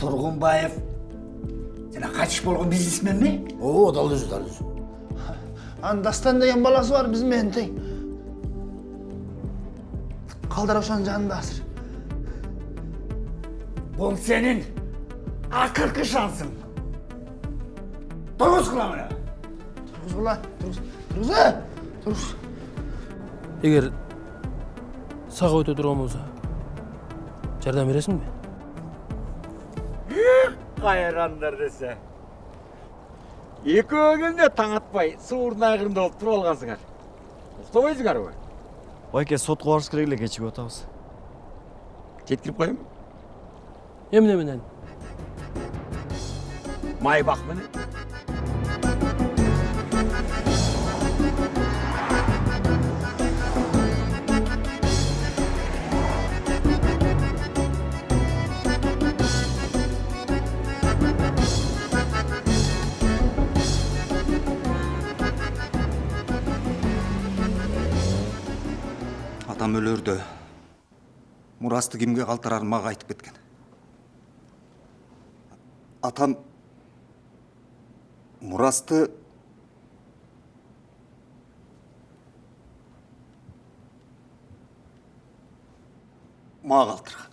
Тұрғынбаев, сен қачып болған бизнесмен ме? О, дал өзі. Дастан деген баласы бар бізмен тең. Қалдараушаның жанында асыр. Бұл сенің ақырғы шансың. Тұрғыз қыламына. Тұрғыз. Егер саға өте тұрған болса, жардам бересің бе? Қайрандар десе. Екеуің де таң атпай, суырдың ағырында болып тұрып алғансыңар. Ұқтабайсыңар ғой? Байке, сотқа барыс керек эле, кечигип атабыз. Жеткирип коеюн. Эмне менен? Майбак менен. Атам өлөрдө мурасты кимге калтырарын мага айтып кеткен. Атам мурасты мага калтырган.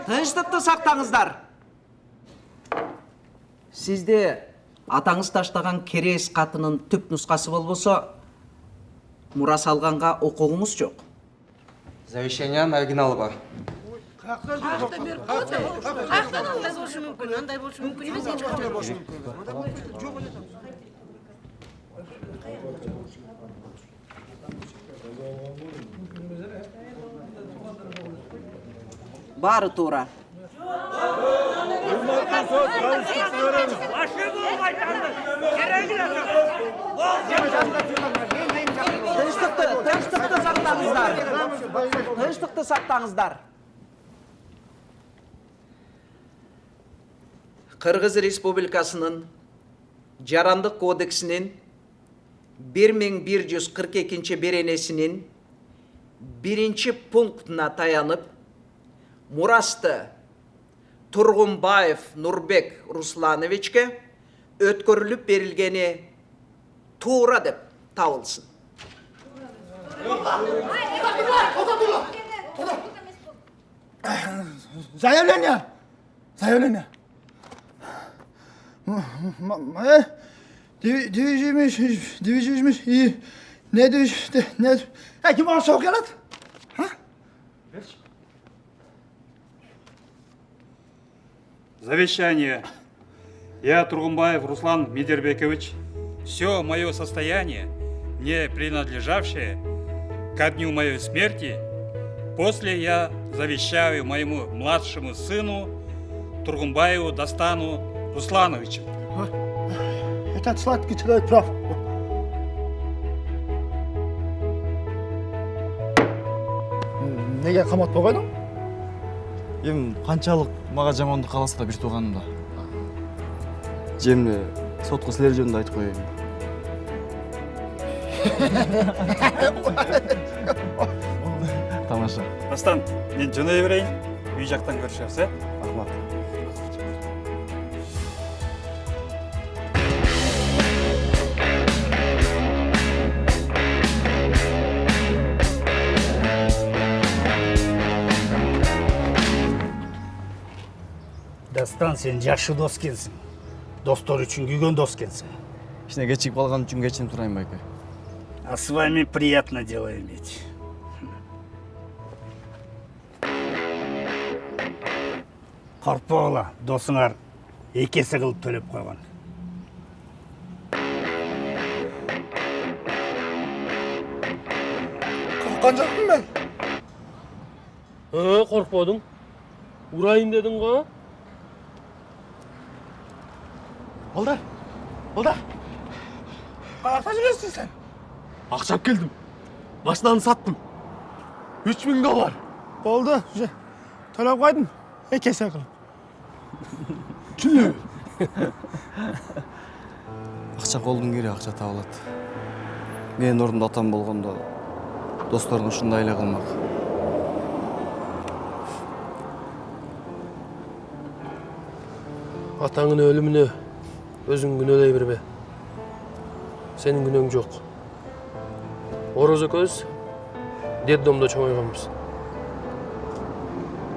Тынчтыкты сактаңыздар. Сизде атаңыз таштаган керес катынын түп нускасы болбосо, мурас алганга укугуңуз жок. Завещаниянын оригиналы бар. Баары туура. Тынчтыкты сактаңыздар. Кыргыз Республикасынын Жарандык кодексинин 1142 беренесинин 1 пунктуна таянып, мурасты Тургунбаев Нурбек Руслановичке өткөрүлүп берилгени туура деп табылсын. Заявление. Движимиш и не движимиш. Ким бana soğuk yalat? Завещание. Я, Тургунбаев Руслан Мидербекович, все мое состояние, не принадлежавшее ко дню моей смерти, после я завещаю моему младшему сыну Тургунбаеву Дастану Руслановичу. Этот сладкий человек прав. Неге каматпай койдуң? Канчалык мага жамандык кааласа да бир тууганым да. Жемне сотко силер жөнүндө айтып коеюн. Тамаша. Дастан, мен жөнөй берейин. Үй жактан көрүшөбүз, Рахмат. ырастан сен жакшы дос экенсиң. Достор үчүн күйгөн дос экенсиң. Ишине кечигип калган үчүн кечирип турайын байке. А с вами приятно дело иметь. Коркпогула, досуңар эки эсе кылып төлөп койгон. Korkkan жоқпын мен. Korkmadın. Urayın dedin ga. Olda. Kayakta жүресің sen? Ақшап келдім. Машинаны саттым. 3000 га бар. Болды, уже. Төлеп қойдым. Екі есе қылып. Чүлі? Акча колдун кири акча табылат. Менин ордумда атам болгондо достордун ушундай эле кылмак. Атаңın ölümünü özün günöley бербе. Senin günöң жок. Орозо көз детдомдо чоңойгонбуз.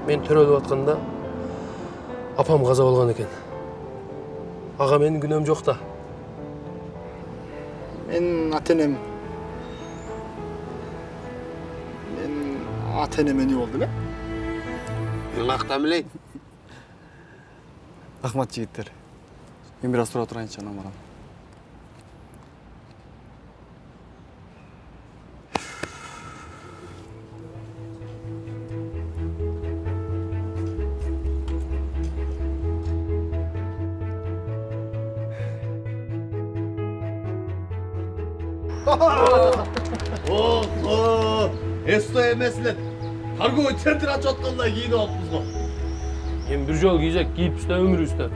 Мен төрөлүп атканда апам каза болгон экен. Ага менин күнөөм жок да. Мен ата-энем не болду эле? Мен актан билейин. Рахмат жигиттер. Мен бир аз тура турайынчы, анан барам. Эсто эмесинен торговый центр ачып атканда кийинип алыппыз го. Эми бир жол кийсек кийипбиз да өмүрүбүздө.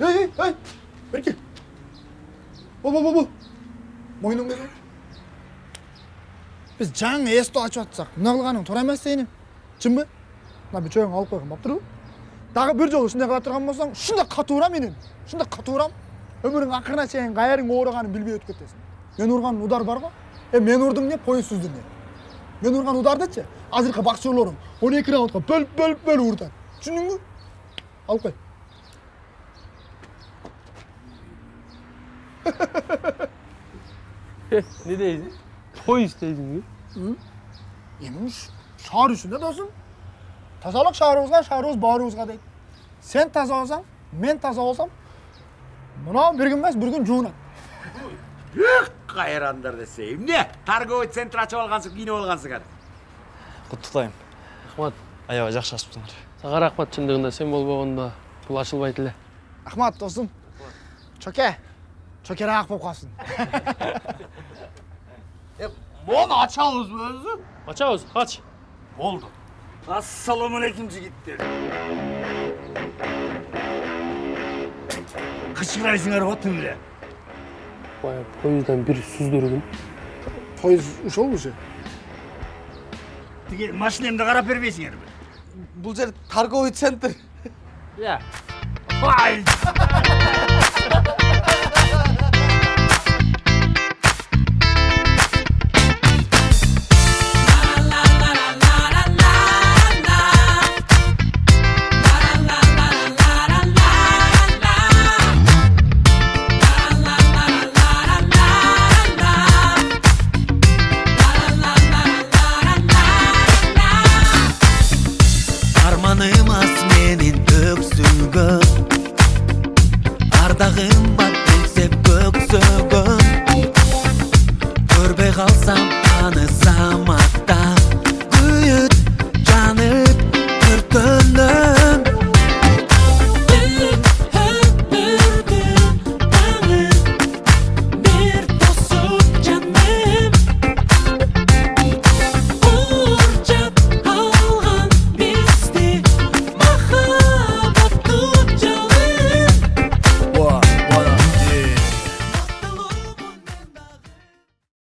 Ey, Berke. Bol. Moynuңду бер. Biz жаңы эсто ачып атсак, мына кылганың туура эмес сени. Чынбы? Мына бүчөң алып койгон болуптурбу? Дагы бир жолу ушундай кыла турган болсоң, ушундай катуура менен. Ушундай катуурам. Өмүрүң акырына чейин каерің ооруганын билбей өтүп кетесиң. Мен урган удар бар го? Мен урдум не, поезд сүздүм не. Мен урган удардычы, азыркы бакчыларым 12 раундга бөлүп урдат. Түшүндүңбү? Алып кой. Ne deysin? Polis deysin. Emin şahar üstünde dostum. Tazalık şaharımız bağrımızga deydi. Sen taza olsan, men taza olsam, buna bir gün bir gün juğunat. Кайрандар десе, эмне? Торговый центр ачып алгансың, кийинип алгансыңар. Куттуктайм. Рахмат. Аябай жакшы ачыптыңар. Сага рахмат, чындыгында сен болбогондо бул ачылбайт эле. Рахмат достum. Çökerak болып қалсын. Мону ачабызбы өзү? Ачабыз, ач. Болду. Ассаламалейкум жигиттер. Кычкырайсыңар го түнле. Бая поезддан бир сүздүрдүм. Poyuz uşol bu şey. Тиги машинемди карап бербейсиңерби? Бул жер торговый центр. Ya. Ай!